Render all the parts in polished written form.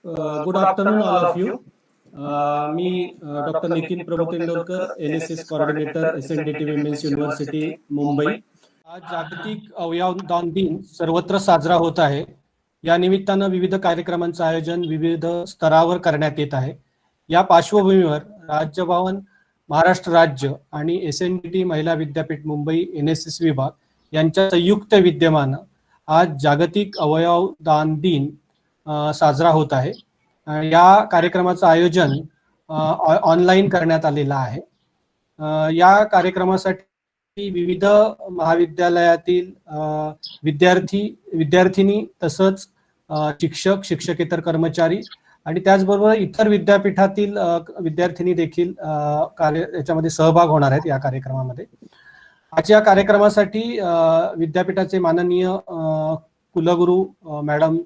Good afternoon all of you. मी doctor Nitin Prabhu Tendolkar, NSS coordinator, SNDT women's university Mumbai. आज जागतिक अवयवदान दिन सर्वत्र साजरा होत आहे. या निमित्तानं विविध कार्यक्रमांचं आयोजन विविध स्तरावर करण्यात येत आहे. या पार्श्वभूमीवर राज्यभवन, महाराष्ट्र राज्य आणि SNDT महिला विद्यापीठ मुंबई NSS विभाग यांच्या संयुक्त विद्यमानं आज जागतिक अवयवदान दिन साजरा होत आहे. या कार्यक्रमाचं आयोजन ऑनलाईन करण्यात आलेलं आहे. या कार्यक्रमासाठी विविध महाविद्यालयातील विद्यार्थिनी तसंच शिक्षक, शिक्षकेतर कर्मचारी आणि त्याचबरोबर इतर विद्यापीठातील विद्यार्थिनी देखील याच्यामध्ये सहभाग होणार आहेत या कार्यक्रमामध्ये. आजच्या कार्यक्रमासाठी विद्यापीठाचे माननीय कुलगुरू मॅडम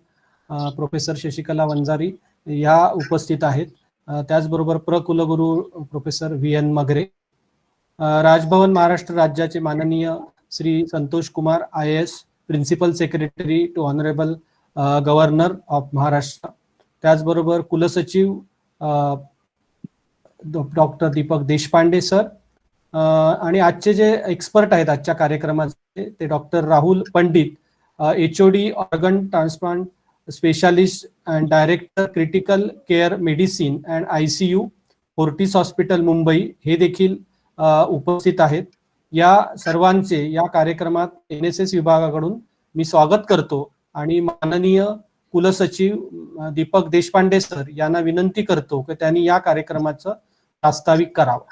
प्रोफेसर शशिकला वंजारी या उपस्थित आहेत. त्याचबरोबर कुलगुरू प्रोफेसर VN मगरे, राजभवन महाराष्ट्र राज्याचे माननीय Shri Santosh Kumar IAS, principal secretary to honourable governor of Maharashtra, त्याचबरोबर कुलसचिव डॉक्टर दीपक देशपांडे सर, आणि आजचे जे एक्सपर्ट आहेत आजच्या कार्यक्रमाचे ते doctor Rahul Pandit, HOD organ transplant specialist and director critical care medicine and ICU, Fortis hospital Mumbai, हे देखील उपस्थित आहेत. या सर्वांचे या कार्यक्रमात NSS विभागाकडून मी स्वागत करतो आणि माननीय कुलसचिव दीपक देशपांडे सर यांना विनंती करतो की त्यांनी या कार्यक्रमाचं प्रास्ताविक करावं.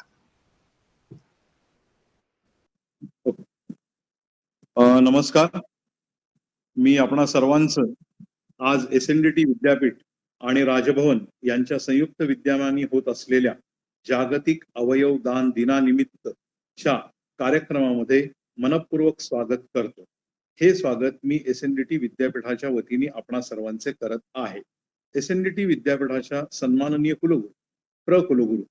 नमस्कार. मी आपणा सर्वांचं आज SNDT विद्यापीठ आणि राजभवन यांच्या संयुक्त विद्यमाने होत असलेल्या जागतिक अवयवदान दिनानिमित्तच्या कार्यक्रमामध्ये मनपूर्वक स्वागत करतो. हे स्वागत मी SNDT विद्यापीठाच्या वतीने आपणा सर्वांचे करत आहे. SNDT विद्यापीठाच्या सन्माननीय कुलगुरू कुलगुरू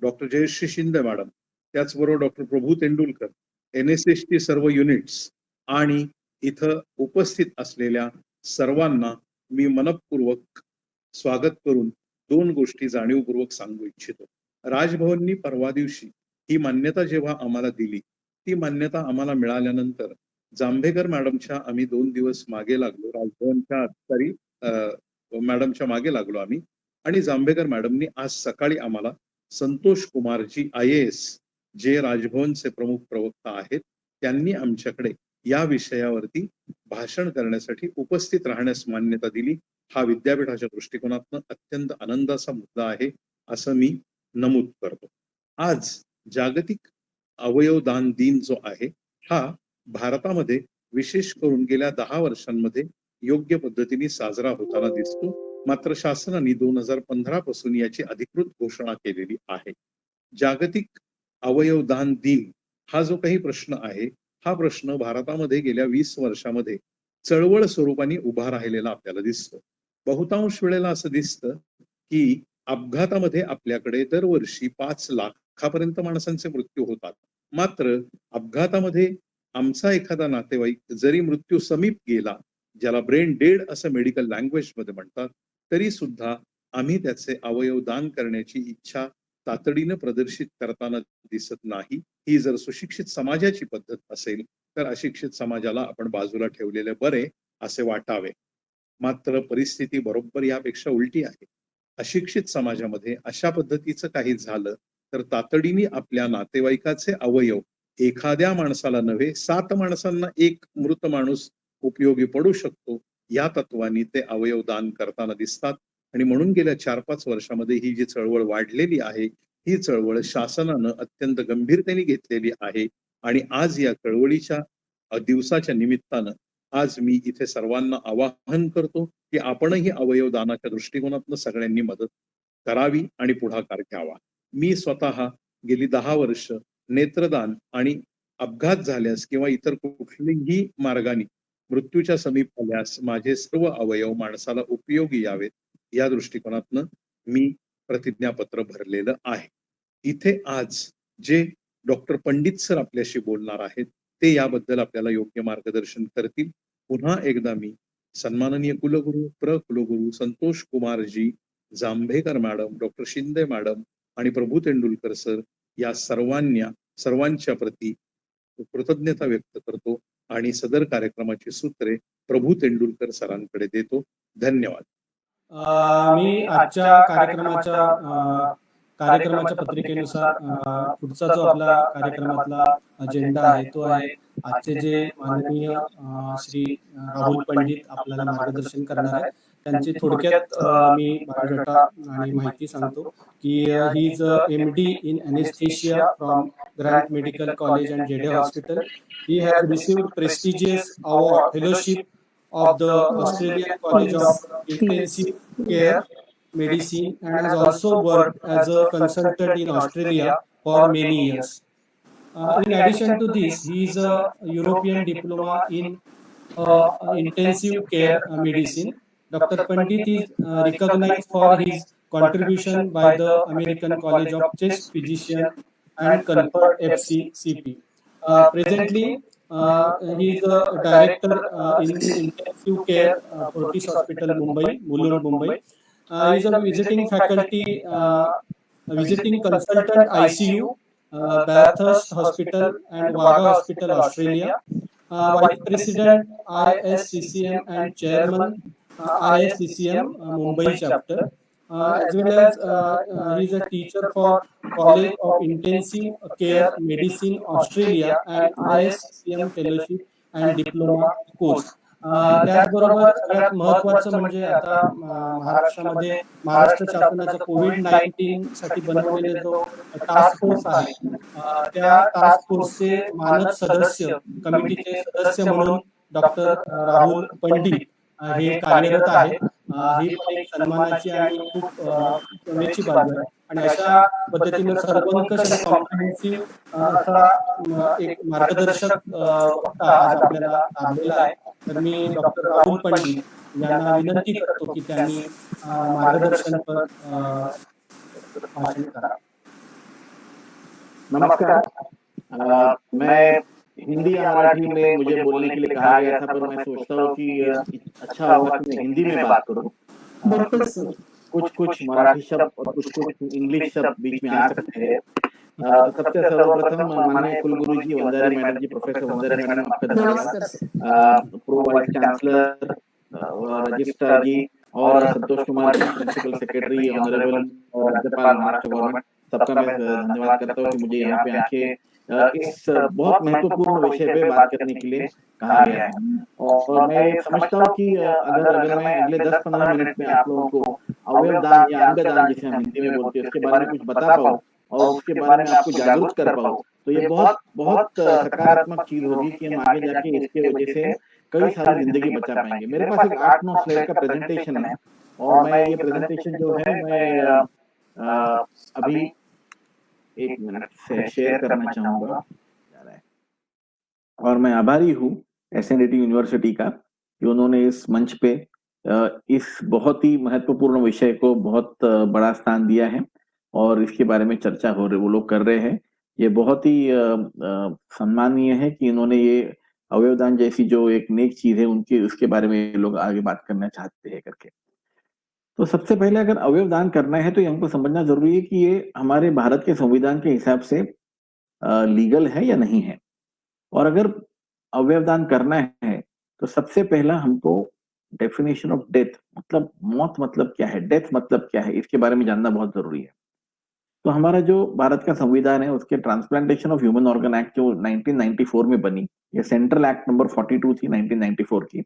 डॉक्टर जयश्री शिंदे मॅडम, त्याचबरोबर डॉक्टर प्रभू तेंडुलकर, NSSची सर्व युनिट्स आणि इथं उपस्थित असलेल्या सर्वांना मी मनपूर्वक स्वागत करून दोन गोष्टी जाणीवपूर्वक सांगू इच्छितो. राजभवननी परवा दिवशी ही मान्यता जेव्हा आम्हाला दिली, ती मान्यता आम्हाला मिळाल्यानंतर जांभेकर मॅडमच्या आम्ही 2 दिवस मागे लागलो, राजभवनच्या अधिकारी मॅडमच्या मागे लागलो आम्ही, आणि जांभेकर मॅडमनी आज सकाळी आम्हाला संतोष कुमारजी IAS, जे राजभवनचे प्रमुख प्रवक्ता आहेत, त्यांनी आमच्याकडे या विषयावरती भाषण करण्यासाठी उपस्थित राहण्यास मान्यता दिली. हा विद्यापीठाच्या दृष्टिकोनातून अत्यंत आनंदाचा मुद्दा आहे असं मी नमूद करतो. आज जागतिक अवयवदान दिन जो आहे हा भारतामध्ये विशेष करून गेल्या 10 वर्षांमध्ये योग्य पद्धतीने साजरा होताना दिसतो. मात्र शासनाने 2015 पासून याची अधिकृत घोषणा केलेली आहे. जागतिक अवयवदान दिन हा जो काही प्रश्न आहे, हा प्रश्न भारतामध्ये गेल्या 20 वर्षामध्ये चळवळ स्वरूपाने उभा राहिलेला आपल्याला दिसतो. बहुतांश वेळेला असं दिसतं की अपघातामध्ये आपल्याकडे दरवर्षी 5 लाखापर्यंत माणसांचे मृत्यू होतात. मात्र अपघातामध्ये आमचा एखादा नातेवाईक जरी मृत्यू समीप गेला, ज्याला ब्रेन डेड असं मेडिकल लँग्वेज मध्ये म्हणतात, तरी सुद्धा आम्ही त्याचे अवयव दान करण्याची इच्छा तातडीनं प्रदर्शित करताना दिसत नाही. ही जर सुशिक्षित समाजाची पद्धत असेल तर अशिक्षित समाजाला आपण बाजूला ठेवलेले बरे असे वाटावे. मात्र परिस्थिती बरोबर यापेक्षा उलटी आहे. अशिक्षित समाजामध्ये अशा पद्धतीचं काही झालं तर तातडीने आपल्या नातेवाईकाचे अवयव एखाद्या माणसाला नव्हे 7 माणसांना एक मृत माणूस उपयोगी पडू शकतो, या तत्वाने ते अवयव दान करताना दिसतात. आणि म्हणून गेल्या 4-5 वर्षामध्ये ही जी चळवळ वाढलेली आहे, ही चळवळ शासनानं अत्यंत गंभीरतेने घेतलेली आहे. आणि आज या चळवळीच्या दिवसाच्या निमित्तानं आज मी इथे सर्वांना आवाहन करतो की आपणही अवयव दानाच्या दृष्टिकोनातून सगळ्यांनी मदत करावी आणि पुढाकार घ्यावा. मी स्वतः गेली 10 वर्ष नेत्रदान आणि अपघात झाल्यास किंवा इतर कुठल्याही मार्गाने मृत्यूच्या समीप आल्यास माझे सर्व अवयव माणसाला उपयोगी यावेत या दृष्टिकोनातून मी प्रतिज्ञापत्र भरलेलं आहे. इथे आज जे डॉक्टर पंडित सर आपल्याशी बोलणार आहेत ते याबद्दल आपल्याला योग्य मार्गदर्शन करतील. पुन्हा एकदा मी सन्माननीय कुलगुरू कुलगुरू Santosh Kumarji Jambhekar madam, doctor Shinde madam आणि प्रभू तेंडुलकर सर या सर्वांच्या प्रती कृतज्ञता व्यक्त करतो आणि सदर कार्यक्रमाची सूत्रे प्रभू तेंडुलकर सरांकडे देतो. धन्यवाद. मी आजच्या कार्यक्रमाच्या पत्रिकेनुसार पुढचा जो आपला कार्यक्रमातला अजेंडा आहे तो आहे आजचे जे माननीय श्री राहुल पंडित आपल्याला मार्गदर्शन करणार आहेत त्यांची थोडक्यात मी बायोडाटा आणि माहिती सांगतो की he is MD in anaesthesia from Grant medical college and JJ hospital. He has received prestigious award fellowship of the Australian College of Intensive Care Medicine and has also worked as a consultant in Australia for many years. In addition to this, he is a European diploma in intensive care medicine. Dr. Pandit is recognized for his contribution by the American College of Chest Physician and Comfort FCCP. Presently, he is a director in intensive care Fortis Hospital, Mumbai, Mulund, Mumbai. He is a visiting faculty, visiting consultant ICU, Bathurst Hospital and Wagga Hospital, Australia. Vice President ISCCM and Chairman ISCCM Mumbai chapter. As well as he is a teacher for College of Intensive Care Medicine Australia and ISCM Fellowship and Diploma course. त्याचबरोबर सगळ्यात महत्त्वाचं म्हणजे आता महाराष्ट्रामध्ये महाराष्ट्र शासनाचा COVID-19 साठी बनवलेला जो टास्क फोर्स आहे त्या टास्क फोर्सचे मानद सदस्य कमिटीचे सदस्य म्हणून डॉक्टर राहुल पंडित हे कार्यरत आहेत. ही पण एक सन्मानाची आणि खूप गौरवाची बाब आहे आणि अशा पद्धतीने सर्वंकष आणि कॉम्प्रिहेन्सिव्ह असा एक मार्गदर्शक आज आपल्याला लाभलेला आहे. तर मी डॉक्टर राहुल पंडित यांना विनंती करतो की त्यांनी मार्गदर्शन पर भाषण करा. नमस्कार. मैं हिंदी या मराठी में मुझे बोलने के लिए कहा गया था, पर मैं सोचता हूँ कि अच्छा होगा कि मैं हिंदी में बात करूँ. कुछ मराठी शब्द और कुछ इंग्लिश शब्द बीच में आ सकते हैं. सबसे सर्वप्रथम माननीय कुलगुरु जी, वंदारी मैडम जी, प्रोफेसर वंदारी मैडम, आपका धन्यवाद. प्रो वाइस चांसलर रजिस्ट्रार जी और संतोष कुमार जी, प्रिंसिपल सेक्रेटरी ऑनरेबल और राज्यपाल महाराष्ट्र गवर्नमेंट, सबका मैं धन्यवाद करता हूँ कि मुझे यहाँ पे आके इस बहुत महत्वपूर्ण विषय पे बात करने के लिए कहा गया है. और मैं समझता हूँ कि अगर मैं अगले 10-15 मिनट में आप लोगों को अवयव दान या अंग दान जिसे हम हिंदी में बोलते हैं उसके बारे में कुछ बता पाऊँ और उसके बारे में आपको जागरूक कर पाऊँ तो ये बहुत सकारात्मक चीज होगी कि हम आगे जाके इसके वजह से कई सारी जिंदगी बचा पाएंगे. मेरे पास एक 8-9 स्लाइड का प्रेजेंटेशन है और मैं ये प्रेजेंटेशन जो है मैं अभी 1 मिनट से शेयर करना चाहूंगा. और मैं आभारी हूँ एसएनडीटी यूनिवर्सिटी का कि उन्होंने इस मंच पे इस बहुत ही महत्वपूर्ण विषय को बहुत बड़ा स्थान दिया है और इसके बारे में चर्चा हो रही वो लोग कर रहे हैं. ये बहुत ही सम्माननीय है कि इन्होंने ये अवयवदान जैसी जो एक नेक चीज है उनके उसके बारे में लोग आगे बात करना चाहते हैं करके. तो सबसे पहले अगर अवयवदान करना है तो ये हमको समझना जरूरी है कि ये हमारे भारत के संविधान के हिसाब से लीगल है या नहीं है. और अगर अवयवदान करना है तो सबसे पहला हमको डेफिनेशन ऑफ डेथ मतलब मौत मतलब क्या है, डेथ मतलब क्या है, इसके बारे में जानना बहुत जरूरी है. तो हमारा जो भारत का संविधान है उसके transplantation of human organ act जो 1994 में बनी, ये सेंट्रल एक्ट नंबर 42 थी 1994 की.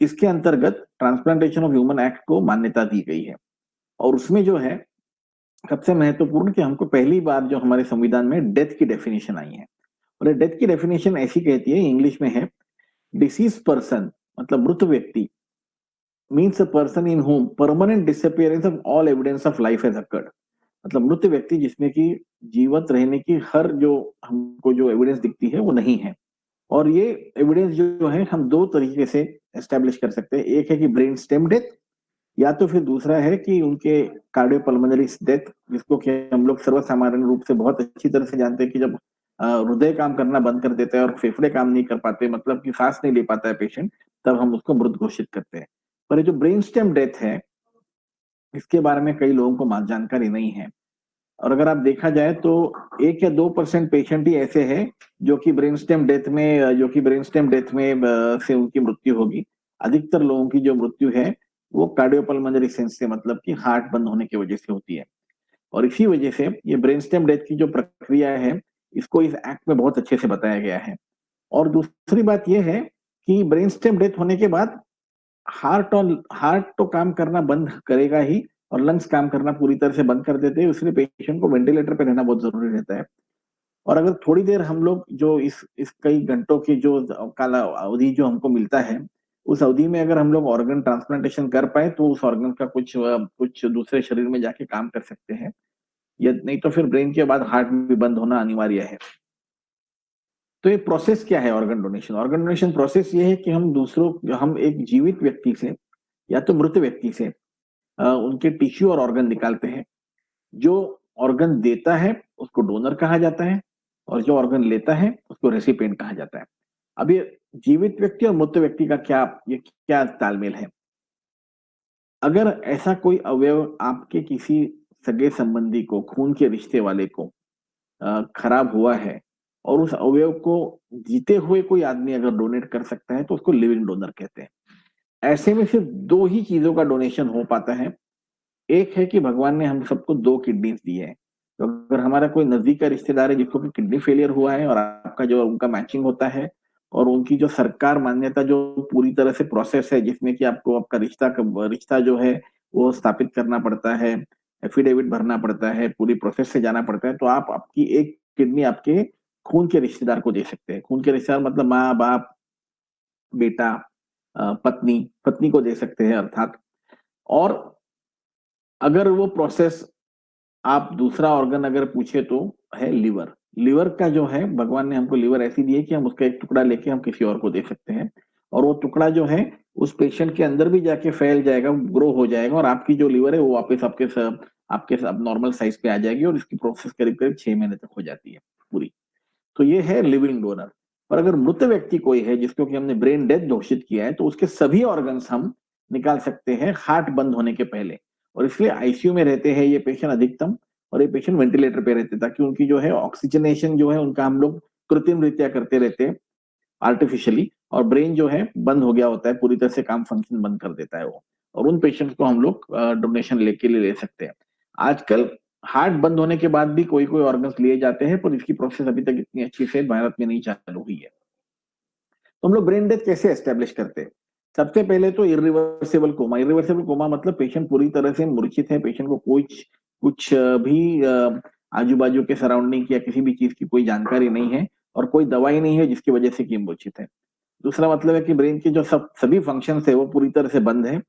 इसके अंतर्गत ट्रांसप्लांटेशन ऑफ ह्यूमन एक्ट को मान्यता दी गई है और उसमें जो है सबसे महत्वपूर्ण कि हमको पहली बार जो हमारे संविधान में डेथ की डेफिनेशन आई है और डेथ की डेफिनेशन ऐसी कहती है, इंग्लिश में है, डिसीज पर्सन मतलब मृत व्यक्ति means a person in home permanent disappearance of all evidence of life has occurred. मतलब मृत व्यक्ति जिसमें कि जीवित रहने की हर जो हमको जो एविडेंस दिखती है वो नहीं है. और ये एविडेंस जो है हम दो तरीके से एस्टेब्लिश कर सकते हैं. एक है कि ब्रेन स्टेम डेथ या तो फिर दूसरा है कि उनके कार्डियोपल्मोनरी डेथ जिसको कि हम लोग सर्वसामान्य रूप से बहुत अच्छी तरह से जानते हैं कि जब हृदय काम करना बंद कर देता है और फेफड़े काम नहीं कर पाते, मतलब कि सांस नहीं ले पाता है पेशेंट, तब हम उसको मृत घोषित करते हैं। पर ये जो ब्रेन स्टेम डेथ है, इसके बारे में कई लोगों को जानकारी नहीं है। और अगर आप देखा जाए तो 1 या 2% पेशेंट ही ऐसे हैं जो कि ब्रेन स्टेम डेथ में से उनकी मृत्यु होगी। अधिकतर लोगों की जो मृत्यु है वो कार्डियोपल्मोनरी सेंस से, मतलब कि हार्ट बंद होने की वजह से होती है। और इसी वजह से ये ब्रेन स्टेम डेथ की जो प्रक्रिया है, इसको इस एक्ट में बहुत अच्छे से बताया गया है। और दूसरी बात ये है कि ब्रेन स्टेम डेथ होने के बाद हार्ट तो काम करना बंद करेगा ही, और लंग्स काम करना पूरी तरह से बंद कर देते हैं, इसलिए पेशेंट को वेंटिलेटर पे रहना बहुत जरूरी रहता है। और अगर थोड़ी देर हम लोग जो इस कई घंटों की जो काला अवधि जो हमको मिलता है, उस अवधि में अगर हम लोग ऑर्गन ट्रांसप्लांटेशन कर पाए तो उस ऑर्गन का कुछ दूसरे शरीर में जाके काम कर सकते हैं, या नहीं तो फिर ब्रेन के बाद हार्ट भी बंद होना अनिवार्य है। तो ये प्रोसेस क्या है organ donation? Organ donation process ये है कि हम एक जीवित व्यक्ति से या तो मृत व्यक्ति से उनके टिश्यू और ऑर्गन निकालते हैं। जो ऑर्गन देता है उसको डोनर कहा जाता है, और जो ऑर्गन लेता है उसको रेसिपिएंट कहा जाता है। अब ये जीवित व्यक्ति और मृत व्यक्ति का क्या तालमेल है? अगर ऐसा कोई अवयव आपके किसी सगे संबंधी को, खून के रिश्ते वाले को खराब हुआ है, और उस अवयव को जीते हुए कोई आदमी अगर डोनेट कर सकता है तो उसको लिविंग डोनर कहते हैं। ऐसे में सिर्फ 2 ही चीजों का डोनेशन हो पाता है। एक है कि भगवान ने हम सबको 2 किडनीज दी है। तो अगर हमारा कोई नजदीक का रिश्तेदार है जिसको कि किडनी फेलियर हुआ है, और आपका जो उनका मैचिंग होता है, और उनकी जो सरकार मान्यता जो पूरी तरह से प्रोसेस है, जिसमें कि आपको आपका रिश्ता जो है वो स्थापित करना पड़ता है, एफिडेविट भरना पड़ता है, पूरी प्रोसेस से जाना पड़ता है, तो आप आपकी एक किडनी आपके खून के रिश्तेदार को दे सकते हैं। खून के रिश्तेदार मतलब माँ बाप, बेटा, पत्नी को दे सकते हैं अर्थात। और अगर वो प्रोसेस आप दूसरा ऑर्गन अगर पूछे तो है लिवर। लिवर का जो है, भगवान ने हमको लिवर ऐसी दी है कि हम उसका एक टुकड़ा लेके हम किसी और को दे सकते हैं, और वो टुकड़ा जो है उस पेशेंट के अंदर भी जाके फैल जाएगा, ग्रो हो जाएगा, और आपकी जो लिवर है वो वापस आपके सब नॉर्मल साइज पे आ जाएगी, और इसकी प्रोसेस करीब करीब 6 महीने तक हो जाती है पूरी। तो ये है लिविंग डोनर। पर अगर मृत व्यक्ति कोई है जिसको कि हमने ब्रेन डेथ घोषित किया है, तो उसके सभी ऑर्गन्स हम निकाल सकते हैं हार्ट बंद होने के पहले। और इसलिए आईसीयू में रहते हैं ये पेशेंट अधिकतम, और ये पेशेंट वेंटिलेटर पे रहते, ताकि उनकी जो है ऑक्सीजनेशन जो है उनका हम लोग कृत्रिम रीत्या करते रहते हैं, आर्टिफिशियली, और ब्रेन जो है बंद हो गया होता है, पूरी तरह से काम फंक्शन बंद कर देता है वो। और उन पेशेंट्स को हम लोग डोनेशन लेके ले सकते हैं। आजकल हार्ट बंद होने के बाद भी कोई कोई ऑर्गन्स लिए जाते हैं, पर इसकी प्रोसेस अभी तक इतनी अच्छी से भारत में नहीं चालू हुई है। तो हम लोग ब्रेन डेथ कैसे एस्टेब्लिश करते हैं? सबसे पहले तो इरिवर्सिबल कोमा। इरिवर्सिबल कोमा मतलब पेशेंट पूरी तरह से मूर्छित है, पेशेंट को कुछ भी आजू बाजू के सराउंडिंग या किसी भी चीज की कोई जानकारी नहीं है, और कोई दवाई नहीं है जिसकी वजह से कि मूर्छित है। दूसरा मतलब है कि ब्रेन की जो सभी फंक्शन है वो पूरी तरह से बंद है।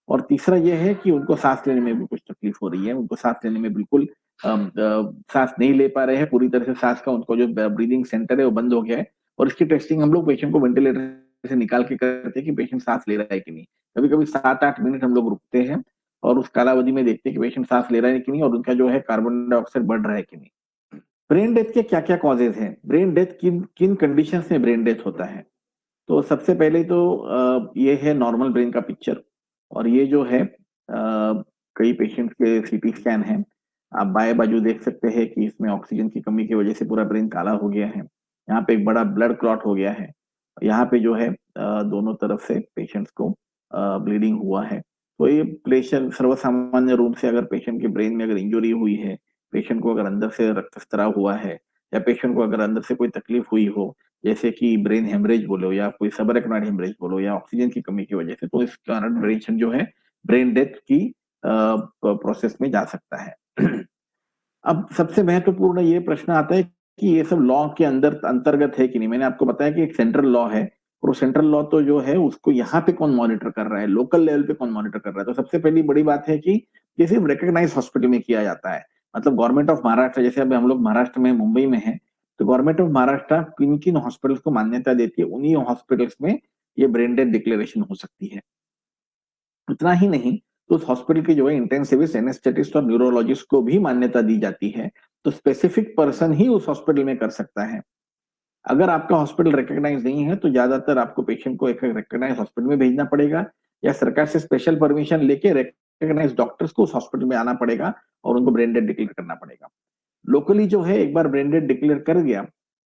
और तीसरा ये है कि उनको सांस लेने में भी कुछ तकलीफ हो रही है, उनको सांस लेने में बिल्कुल सांस नहीं ले पा रहे हैं, पूरी तरह से सांस का उनको जो ब्रीदिंग सेंटर है वो बंद हो गया है। और इसकी टेस्टिंग हम लोग पेशेंट को वेंटिलेटर से निकाल के करते हैं कि पेशेंट सांस ले रहा है कि नहीं। कभी कभी 7-8 मिनट हम लोग रुकते हैं और उस कालावधि में देखते हैं कि पेशेंट सांस ले रहा है कि नहीं, और उनका जो है कार्बन डाइऑक्साइड बढ़ रहा है कि नहीं। ब्रेन डेथ के क्या क्या कॉजेज हैं? ब्रेन डेथ किन किन कंडीशंस में ब्रेन डेथ होता है? तो सबसे पहले तो ये है नॉर्मल ब्रेन का पिक्चर। और ये जो है कई पेशेंट्स के सीटी स्कैन है। आप बाएं बाजू देख सकते हैं कि इसमें ऑक्सीजन की कमी की वजह से पूरा ब्रेन काला हो गया है। यहाँ पे एक बड़ा ब्लड क्लॉट हो गया है। यहाँ पे जो है दोनों तरफ से पेशेंट्स को ब्लीडिंग हुआ है। तो ये पेशेंट सर्वसामान्य रूप से अगर पेशेंट के ब्रेन में अगर इंजरी हुई है, पेशेंट को अगर अंदर से रक्तस्राव हुआ है, या पेशेंट को अगर अंदर से कोई तकलीफ हुई हो, जैसे कि ब्रेन हेमरेज बोलो या कोई सबएरेक्नॉइड हेमरेज बोलो या ऑक्सीजन की कमी की वजह से, तो इस कारण पेशेंट जो है ब्रेन डेथ की प्रोसेस में जा सकता है। अब सबसे महत्वपूर्ण ये प्रश्न आता है कि ये सब लॉ के अंतर्गत है कि नहीं। मैंने आपको बताया कि एक सेंट्रल लॉ है, और वो सेंट्रल लॉ तो जो है उसको यहाँ पे कौन मॉनिटर कर रहा है, लोकल लेवल पे कौन मॉनिटर कर रहा है। तो सबसे पहली बड़ी बात है कि ये सिर्फ रिकॉग्नाइज हॉस्पिटल में किया जाता है। मतलब गवर्नमेंट ऑफ महाराष्ट्र, जैसे अभी हम लोग महाराष्ट्र में मुंबई में है, तो गवर्नमेंट ऑफ महाराष्ट्र किन किन हॉस्पिटल्स को मान्यता देती है, उन्हीं हॉस्पिटल्स में ये ब्रेन डेथ डिक्लेरेशन हो सकती है। इतना ही नहीं, तो उस हॉस्पिटल के जो है इंटेंसिविस्ट, एनेस्थेटिस्ट और न्यूरोलॉजिस्ट को भी मान्यता दी जाती है तो स्पेसिफिक पर्सन ही उस हॉस्पिटल में कर सकता है। अगर आपका हॉस्पिटल रिकॉग्नाइज नहीं है तो ज्यादातर आपको पेशेंट को एक रिकॉग्नाइज हॉस्पिटल में भेजना पड़ेगा, या सरकार से स्पेशल परमिशन लेके रिकॉग्नाइज डॉक्टर्स को उस हॉस्पिटल में आना पड़ेगा और उनको ब्रेन डेड डिक्लेयर करना पड़ेगा। लोकली जो है एक बार ब्रेन डेड डिक्लेयर कर दिया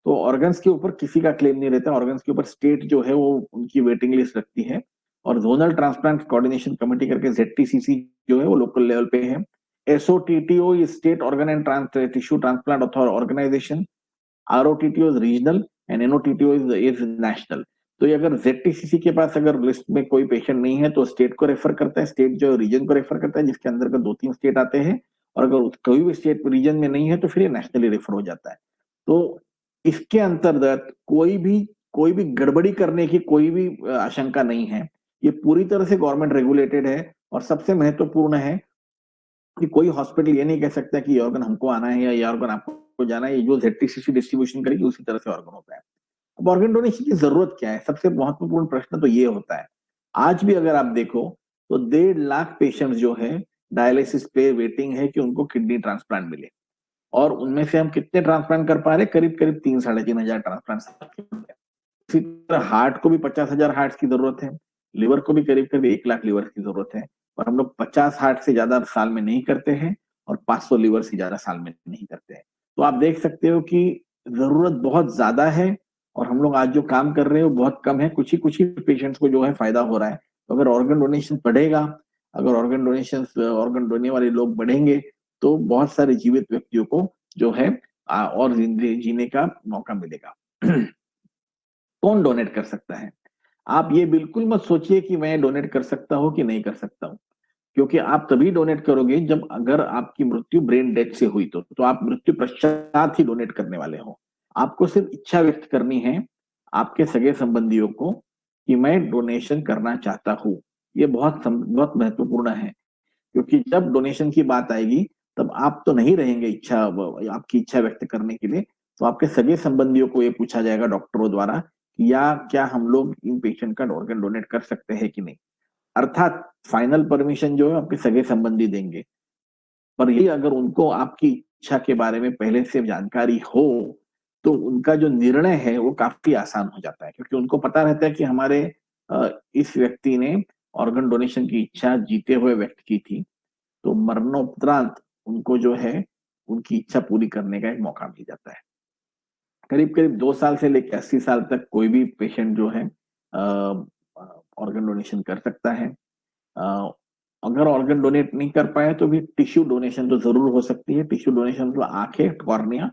तो ऑर्गन्स के ऊपर किसी का क्लेम नहीं रहता। ऑर्गन्स के ऊपर स्टेट जो है वो उनकी वेटिंग लिस्ट रखती है, और जोनल ट्रांसप्लांट कोऑर्डिनेशन कमेटी करके ZTCC जो है वो लोकल लेवल पे है। SOTTO state organ and tissue transplant organisation, ROTTO is regional and NOTTO is national. तो ये अगर ZTCC के पास अगर लिस्ट में कोई पेशेंट नहीं है तो स्टेट को रेफर करता है, स्टेट जो रीजन को रेफर करता है, जिसके अंदर का 2-3 स्टेट आते हैं, और अगर कोई भी स्टेट रीजन में नहीं है तो फिर ये नेशनली रेफर हो जाता है। तो इसके अंतर्गत कोई भी गड़बड़ी करने की कोई भी आशंका नहीं है। ये पूरी तरह से गवर्नमेंट रेगुलेटेड है, और सबसे महत्वपूर्ण है कि कोई हॉस्पिटल ये नहीं कह सकता कि ये ऑर्गन हमको आना है या ये ऑर्गन आपको जाना है। ये जो ZTCC डिस्ट्रीब्यूशन करेगी उसी तरह से ऑर्गन होता है। अब ऑर्गन डोनेशन की जरूरत क्या है, सबसे महत्वपूर्ण प्रश्न तो ये होता है। आज भी अगर आप देखो तो 1.5 लाख पेशेंट्स जो है डायलिसिस पे वेटिंग है कि उनको किडनी ट्रांसप्लांट मिले, और उनमें से हम कितने ट्रांसप्लांट कर पा रहे, करीब करीब 3-3.5 हजार ट्रांसप्लांट। इसी तरह हार्ट को भी 50,000 हार्ट की जरूरत है, लिवर को भी करीब करीब 1 लाख लिवर की जरूरत है, और हम लोग 50 हार्ट से ज्यादा साल में नहीं करते हैं और 500 लिवर से ज्यादा साल में नहीं करते हैं। तो आप देख सकते हो कि जरूरत बहुत ज्यादा है, और हम लोग आज जो काम कर रहे हैं वो बहुत कम है। कुछ ही पेशेंट्स को जो है फायदा हो रहा है। तो अगर ऑर्गन डोनेशन बढ़ेगा, अगर ऑर्गन डोने वाले लोग बढ़ेंगे, तो बहुत सारे जीवित व्यक्तियों को जो है और जिंदगी जीने का मौका मिलेगा। कौन डोनेट कर सकता है? आप ये बिल्कुल मत सोचिए कि मैं डोनेट कर सकता हूं कि नहीं कर सकता हूं, क्योंकि आप तभी डोनेट करोगे जब अगर आपकी मृत्यु ब्रेन डेथ से हुई तो आप मृत्यु पश्चात ही डोनेट करने वाले हो। आपको सिर्फ इच्छा व्यक्त करनी है आपके सगे संबंधियों को कि मैं डोनेशन करना चाहता हूं। ये बहुत महत्वपूर्ण है, क्योंकि जब डोनेशन की बात आएगी तब आप तो नहीं रहेंगे आपकी इच्छा व्यक्त करने के लिए, तो आपके सगे संबंधियों को ये पूछा जाएगा डॉक्टरों द्वारा कि या क्या हम लोग इन पेशेंट का ऑर्गन डोनेट कर सकते हैं कि नहीं। अर्थात फाइनल परमिशन जो है आपके सगे संबंधी देंगे, पर ये अगर उनको आपकी इच्छा के बारे में पहले से जानकारी हो तो उनका जो निर्णय है वो काफी आसान हो जाता है, क्योंकि उनको पता रहता है कि हमारे इस व्यक्ति ने ऑर्गन डोनेशन की इच्छा जीते हुए व्यक्त की थी, तो मरणोपरांत उनको जो है उनकी इच्छा पूरी करने का एक मौका मिल जाता है। करीब करीब 2 साल से लेकर 80 साल तक कोई भी पेशेंट जो है ऑर्गन डोनेशन कर सकता है। अ, अगर ऑर्गन डोनेट नहीं कर पाए तो भी टिश्यू डोनेशन तो जरूर हो सकती है। टिश्यू डोनेशन तो आंखें, कॉर्निया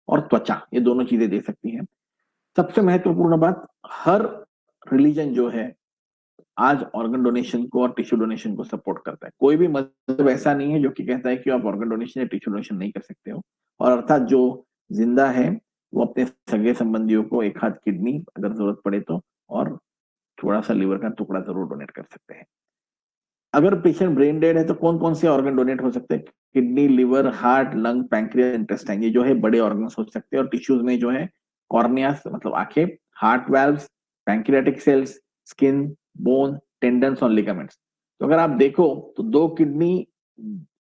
और त्वचा, ये दोनों चीजें दे सकती हैं। सबसे महत्वपूर्ण बात, हर रिलीजन जो है आज ऑर्गन डोनेशन को और टिश्यू डोनेशन को सपोर्ट करता है। कोई भी मजहब ऐसा नहीं है जो कि कहता है कि आप ऑर्गन डोनेशन या टिश्यू डोनेशन नहीं कर सकते हो। और अर्थात जो जिंदा है वो अपने सगे संबंधियों को एक हाथ किडनी अगर जरूरत पड़े तो, और थोड़ा सा लिवर का टुकड़ा जरूर डोनेट कर सकते हैं। अगर पेशेंट ब्रेन डेड है तो कौन कौन से ऑर्गन डोनेट हो सकते हैं? Kidney, liver, heart, lung, pancreas, intestine, ये जो है बड़े ऑर्गन हो सकते हैं। और टिश्यूज में जो है कॉर्नियास मतलब आंखें, heart valves, pancreatic cells, skin, bone, tendons और लिगामेंट्स। तो अगर आप देखो तो 2 किडनी,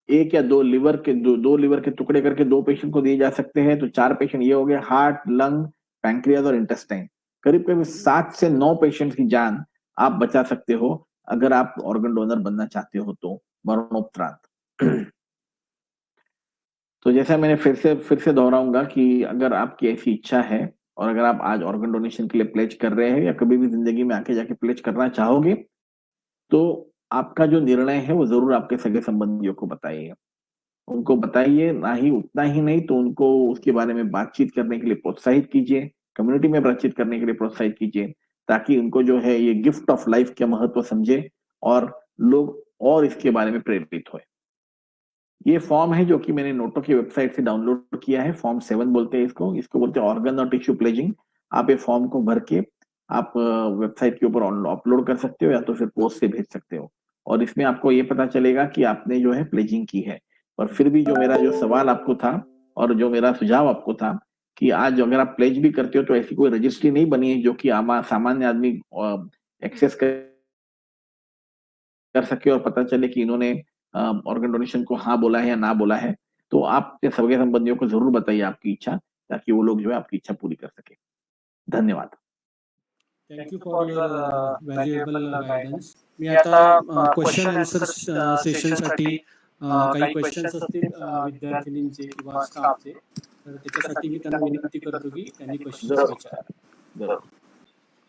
एक या 2 लिवर के दो लिवर के टुकड़े करके 2 पेशेंट को दिए जा सकते हैं, तो 4 पेशेंट ये हो गए, हार्ट, लंग, पैंक्रियास और इंटेस्टाइन। करीब करीब 7 से 9 पेशेंट की जान आप बचा सकते हो अगर आप ऑर्गन डोनर बनना चाहते हो तो मरणोपरांत। तो जैसा मैंने फिर से दोहराऊंगा कि अगर आपकी ऐसी इच्छा है और अगर आप आज ऑर्गन डोनेशन के लिए प्लेज कर रहे हैं या कभी भी जिंदगी में आके जाके प्लेज करना चाहोगे, तो आपका जो निर्णय है वो जरूर आपके सगे संबंधियों को बताइए। उनको बताइए, ना ही उतना ही नहीं तो उनको उसके बारे में बातचीत करने के लिए प्रोत्साहित कीजिए, कम्युनिटी में बातचीत करने के लिए प्रोत्साहित कीजिए, ताकि उनको जो है ये गिफ्ट ऑफ लाइफ के महत्व समझे और लोग और इसके बारे में प्रेरित हुए। ये फॉर्म है जो कि मैंने नोटो की वेबसाइट से डाउनलोड किया है। फॉर्म 7 बोलते हैं इसको बोलते हैं ऑर्गन और टिश्यू प्लेजिंग। आप ये फॉर्म को भर के आप वेबसाइट के ऊपर अपलोड कर सकते हो या तो फिर पोस्ट से भेज सकते हो, और इसमें आपको ये पता चलेगा कि आपने जो है प्लेजिंग की है। और फिर भी जो मेरा जो सवाल आपको था और जो मेरा सुझाव आपको था कि आज अगर आप प्लेज भी करते हो तो ऐसी कोई रजिस्ट्री नहीं बनी है जो कि सामान्य आदमी एक्सेस कर सके और पता चले कि इन्होंने ऑर्गन डोनेशन को हाँ बोला है या ना बोला है। तो आप के सगे संबंधियों को जरूर बताइए आपकी इच्छा, ताकि वो लोग जो है आपकी इच्छा पूरी कर सके। धन्यवाद। Thank you for your valuable guidance. मी आता क्वेश्चन आन्सर सेशनसाठी काही क्वेश्चन्स असतील विद्यार्थिनींचे किंवा स्टाफचे, तर त्याच्यासाठी मी त्यांना विनंती करतो की त्यांनी क्वेश्चन्स विचारा.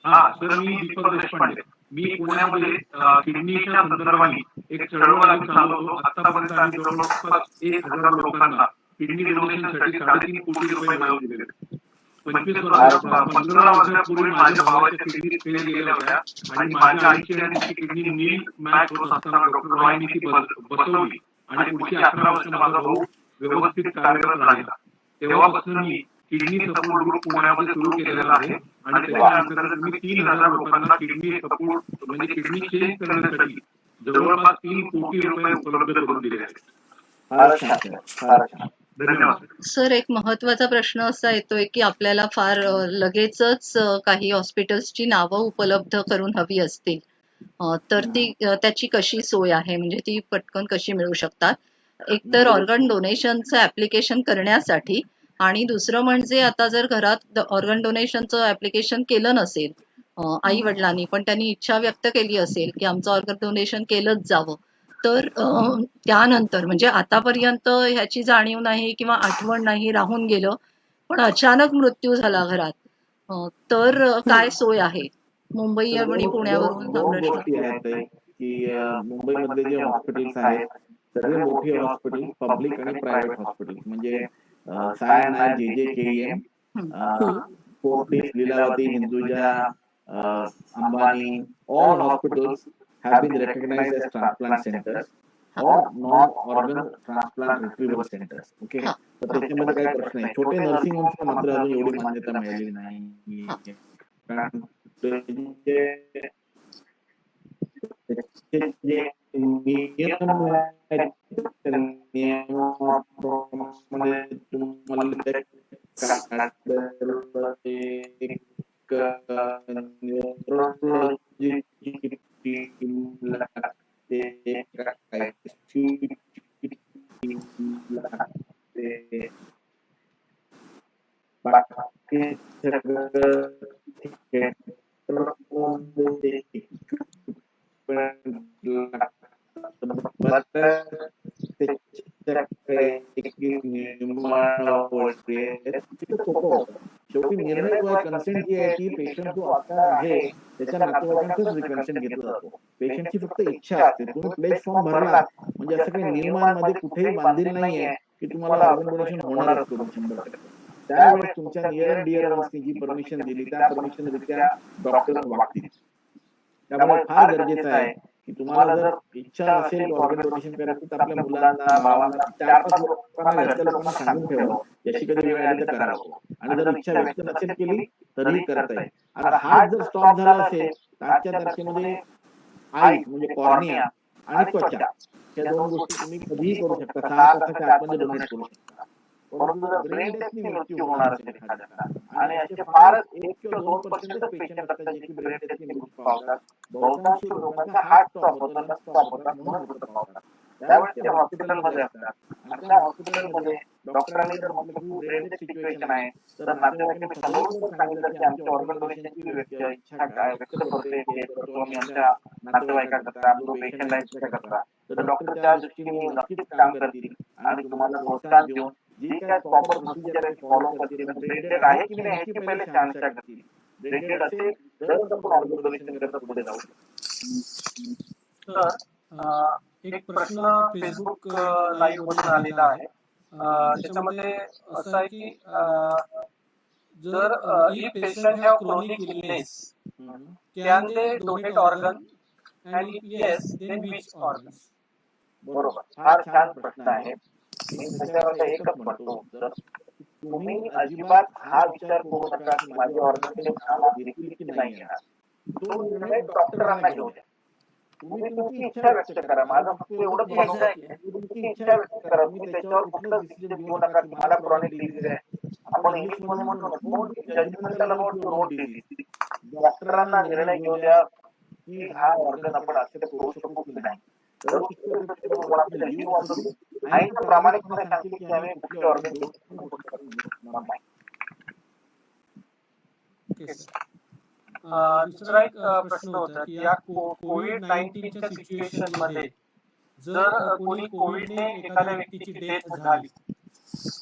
हा सर, मी दीपक देशपांडे. मी पुण्यामध्ये किडनीच्या संदर्भाने एक चळवळ आम्ही चालवतो. आतापर्यंत आम्ही जवळपास 1,000 लोकांना किडनी डोनेशनसाठी 3.5 कोटी रुपये मिळवून दिले. 15 वर्षापूर्वी माझ्या भावाच्या किडनी फेल गेल्या होत्या आणि माझ्या आईची आणि तिची किडनी नील मॅच होत असताना डॉक्टर रॉयनी ती बसवली आणि पुढची 11 वर्ष माझा भाऊ व्यवस्थित कार्यरत राहिला. तेव्हापासून मी किडनी सपोर्ट ग्रुप पुण्यामध्ये सुरू केलेला आहे आणि त्याच्या अंतर्गत मी 3,000 लोकांना किडनी सपोर्ट म्हणजे किडनी चेंज करण्यासाठी जवळपास 3 कोटी रुपये उपलब्ध करून दिले आहेत. धन्यवाद सर. एक महत्वाचा प्रश्न असा येतोय की आपल्याला फार लगेचच काही हॉस्पिटल्सची नावं उपलब्ध करून हवी असतील, तर ती त्याची कशी सोय आहे, म्हणजे ती पटकन कशी मिळू शकतात? एकतर ऑर्गन डोनेशनचं ऍप्लिकेशन करण्यासाठी, आणि दुसरं म्हणजे आता जर घरात ऑर्गन डोनेशनचं ऍप्लिकेशन केलं नसेल आई वडिलांनी, पण त्यांनी इच्छा व्यक्त केली असेल की आमचं ऑर्गन डोनेशन केलंच जावं, तर त्यानंतर म्हणजे आतापर्यंत ह्याची जाणीव नाही किंवा आठवण नाही, राहून गेलं, पण अचानक मृत्यू झाला घरात, तर काय सोय आहे? मुंबई आणि पुण्यावरून हा दोन प्रश्न. गोष्टी आहेत ताई, की मुंबईमधले जे हॉस्पिटल्स आहेत सगळे मोठे हॉस्पिटल, पब्लिक आणि प्रायव्हेट हॉस्पिटल, म्हणजे Sion Nair, JJKEM, Fortis, Lilavati, Hinduja, Ambani, all hospitals have been recognized as transplant centers or non-organ transplant retrieval centers. Okay, तर त्याच्यामध्ये काही प्रश्न नाही. छोटे नर्सिंग होम्सला मात्र अजून एवढी मान्यता मिळालेली नाही, कारण जे नियम आहेत, त्या नियमाप्रमाणे तुम्हाला एक न्यूरोलॉजी टीम लागते, लागते, बाकी सगळं शेवटी निर्णय जो आहे, कन्सेंट जी आहे ती पेशंट जो आत्ता आहे त्याच्या नातेवाईकांचाच कन्सेंट घेतला जातो. पेशंटची फक्त इच्छा असते. तुम्ही प्लेस फॉर्म भरला म्हणजे असं काही नियमांमध्ये कुठेही बांधील नाहीये की तुम्हाला ऑर्गन डोनेशन होणारच करून 100%. त्यावेळेस तुमच्या नियर अँड डिअर वन्सनी जी परमिशन दिली त्या परमिशन रित्या डॉक्टर वागतील. त्यामुळे फार गरजेचं आहे की तुम्हाला जर इच्छा असेल ऑर्गन डोनेशन करायचं तर आपल्या मुलांना, भावांना, 4-5 लोकांना, घरच्या लोकांना सांगून ठेवा, याची कधी वेळ आली तर करावं. आणि जर इच्छा व्यक्त नसेल केली तरीही करता येईल. आणि हार्ट जर स्टॉप झाला असेल तर आजच्या तारखेमध्ये आई म्हणजे कॉर्निया आणि त्वचा या 2 गोष्टी तुम्ही कधीही करू शकता. 6 तासाच्या आतमध्ये डोनेट करू शकता. परंतु जर ब्रेन डेथनी मृत्यू होणार असेल एखाद्याचा, आणि याचे फार 1 किंवा 2% पेशंट असतात जे की ब्रेन डेथनी मृत्यू पावतात, बहुतांश लोकांचा हार्ट स्टॉप होतो, लंग्स स्टॉप होतात, म्हणून मृत्यू पावतात. त्यावेळेस ते हॉस्पिटलमध्ये असतात. आणि त्या हॉस्पिटलमध्ये डॉक्टरांनी जर म्हटलं की ब्रेन डेथ सिच्युएशन आहे, तर नातेवाईकांनी समोर सांगितलं की आमच्या ऑर्गन डोनेशनची इच्छा व्यक्त करतोय, करतो आम्ही आमच्या नातेवाईकांकरता, जो पेशंट आहे त्याच्याकरता, तर डॉक्टर त्या दृष्टीने नक्कीच काम करतील आणि तुम्हाला प्रोत्साहन देऊन जी काय प्रॉपर प्रोसिजर आहे फॉलो करतील. ब्रेन डेथ आहे की नाही याची पहिले शहानिशा करतील. ब्रेन डेथ असेल तरच आपण ऑर्गन डोनेशन करता पुढे जाऊ. एक प्रश्न फेसबुक लाईव्ह वरून आलेला आहे. त्याच्यामध्ये असं आहे की जर if patient have chronic illness can they donate organ and if yes then which organs? बरोबर, फार छान प्रश्न आहे. मी त्याच्यावर एकच म्हणतो, तर तुम्ही अजिबात हा विचार करू नका की माझे ऑर्गन मला देतील की नाही येणार. तो निर्णय डॉक्टरांना घेऊ द्या. तुम्ही तुमची इच्छा व्यक्त करा. माझं फक्त एवढंच म्हणणं आहे की तुमची इच्छा व्यक्त करा. तुम्ही त्याच्यावर कुठलं डिसिजन घेऊ नका की मला क्रॉनिक डिसीज आहे. आपण इंग्लिशमध्ये म्हणतो ना, don't judgemental about your own disease. डॉक्टरांना निर्णय घेऊ द्या की हा ऑर्गन आपण ऍक्सेप्ट करू शकतो की नाही. तर आणि ते प्रामाणिकपणे सांगतील की आम्ही कुठले ऑर्गन देऊ कुठले देणार नाही. Okay sir. दुसरा एक प्रश्न होता की या कोविड-19च्या सिच्युएशन मध्ये जर कोणी कोविडने एखाद्या व्यक्तीची डेथ झाली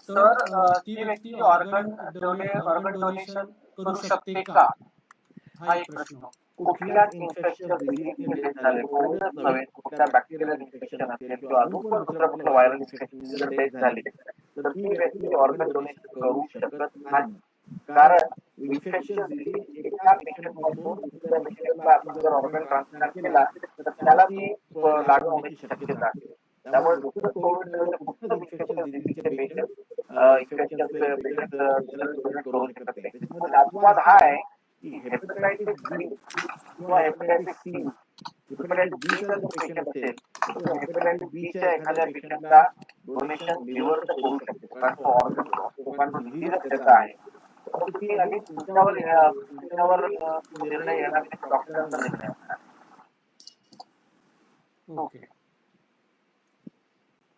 तर ती व्यक्ती ऑर्गन डोनेशन करू शकते का? हा एक प्रश्न. कुठल्याच इन्फेक्शन डिसीजची डेथ झाली, कोविडच नव्हे, कुठल्या बॅक्टेरियल इन्फेक्शन असेल किंवा अजून पण दुसऱ्या कुठल्या व्हायरल इन्फेक्शन जर डेथ झाली तर ती व्यक्ती ऑर्गन डोनेशन करू शकत नाही. कारण इन्फेक्शन डिसीज एका पेशंट मधून दुसऱ्या पेशंटला आपण जर ऑर्गन ट्रान्सप्लांट केला तर त्याला ती लागू होण्याची शक्यता आहे. त्यामुळे दुसरं कोविड कुठलंच इन्फेक्शन डिसीजचे पेशंट इन्फेक्शनचे पेशंट डोनेट करू शकत नाही. त्याच्यामध्ये अपवाद हा आहे की हेपॅटायटिस बी किंवा हेपॅटायटिस सी, हेपॅटायटिस बी चा जर पेशंट असेल तर हेपॅटायटिस बी च्या एखाद्या पेशंटला डोनेशन लिव्हरचं करू शकतो, कारण तो ऑर्गन लोकांना डिसीजच त्याचा आहे. परंतु ती आधी तुमच्यावर निर्णय येणार डॉक्टरांचा निर्णय असणार. ओके.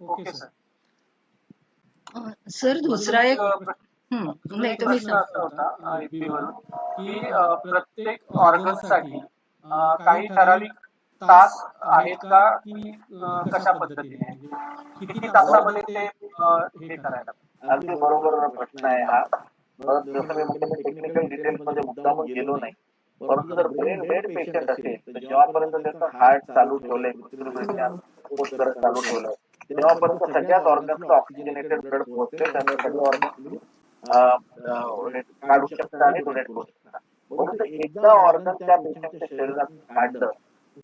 Okay sir. सर दुसरा एक नाही तुम्ही प्रश्न असा होता FB वरून की प्रत्येक ऑर्गनसाठी काही ठराविक तास आहेत का की कशा पद्धतीने म्हणजे किती तासामध्ये ते हे करायला? अगदी बरोबर प्रश्न आहे हा. जसं मी म्हटलं टेक्निकल डिटेल्स मध्ये मुद्दामून गेलो नाही, परंतु जर ब्रेन डेड पेशंट असेल तर जेव्हापर्यंत त्याचं हार्ट चालू ठेवलंय, चालू ठेवलंय तेव्हापर्यंत सगळ्याच ऑर्गन्सला ऑक्सिजनेटेड ब्लड पोहोचते, त्यामुळे सगळे ऑर्गन काढू शकतात आणि डोनेट करू शकतात. परंतु एकदा ऑर्गन त्या पेशंटच्या शरीरातून काढलं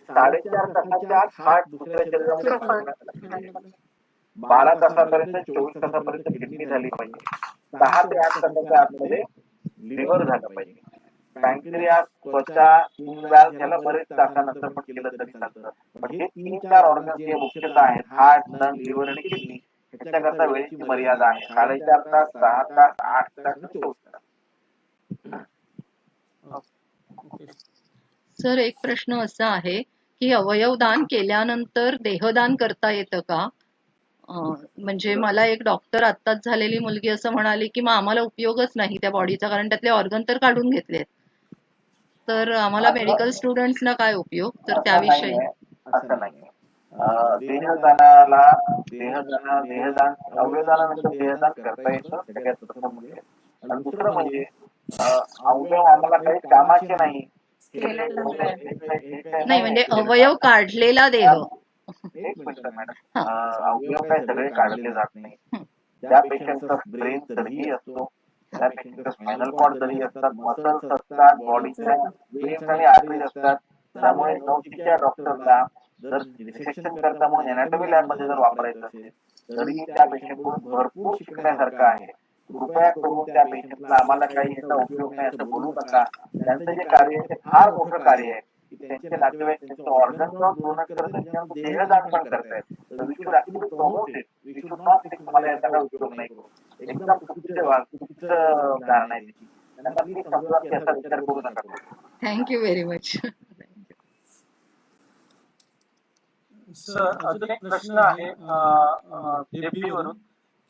4.5 तासाच्या आत हार्ट दुसऱ्या शरीरामध्ये 12 तासापर्यंत 24 तासापर्यंत किडनी झाली पाहिजे, 6 ते 8 तासाच्या आतमध्ये लिव्हर झालं पाहिजे. पॅन्क्रियास, त्वचा, व्हॅल्व्ह ह्याला बरेच तासानंतर पण केलं तरी चालतं. पण हे 3-4 ऑर्गन जे मुख्यतः आहेत हार्ट, लंग, लिव्हर आणि किडनी ह्याच्याकरता वेळेची मर्यादा आहे. 4.5 तास, 6 तास, 8 तास आणि 24 तास. सर एक प्रश्न असा आहे की अवयव दान केल्यानंतर देहदान करता येतं का? म्हणजे मला एक डॉक्टर आत्ताच झालेली मुलगी असं म्हणाली की मग आम्हाला उपयोगच नाही त्या बॉडीचा, कारण त्यातले ऑर्गन तर काढून घेतलेत, तर आम्हाला मेडिकल स्टुडंट्सना काय उपयोग? तर त्याविषयी असं नाही. देहदानाला देहदान अवयवदानानंतर देहदान करता येतं सगळ्यात प्रथम म्हणजे. आणि दुसरं म्हणजे अवयव आम्हाला काही कामाचे नाही. नाही म्हणजे अवयव काढलेला देह. एक मिनिट मॅडम, अवयव काय सगळे काढले जात नाही. त्या पेशंटचा ब्रेन तरीही असतो, त्या पेशंटचा स्पायनल कॉर्ड तरी असतात, मसल्स असतात, बॉडीच्या वेन्स आणि आर्टरीज असतात. त्यामुळे नवशिक्या डॉक्टरला जर डिसेक्शन करता म्हणून एनाटॉमी लॅब मध्ये जर वापरायचं असेल तरी त्या पेशंटकडून भरपूर शिकण्यासारखं आहे. कृपया करून त्या पेशंटला आम्हाला काही याचा उपयोग नाही असं बोलू नका. त्यांचं जे कार्य आहे ते फार मोठं कार्य आहे की त्यांचे नातेवाईक त्यांचं ऑर्गन डोनेट करतात, त्यांचं देहदान पण करतायत. तर we should actually promote it. We should not think मला याचा काही उपयोग नाही करू. एकदम चुकीचं धारणा आहे त्याची. त्यांना प्लीज समजा की असा विचार करू नका. Thank you very much. सर अजून एक प्रश्न आहे FB वरून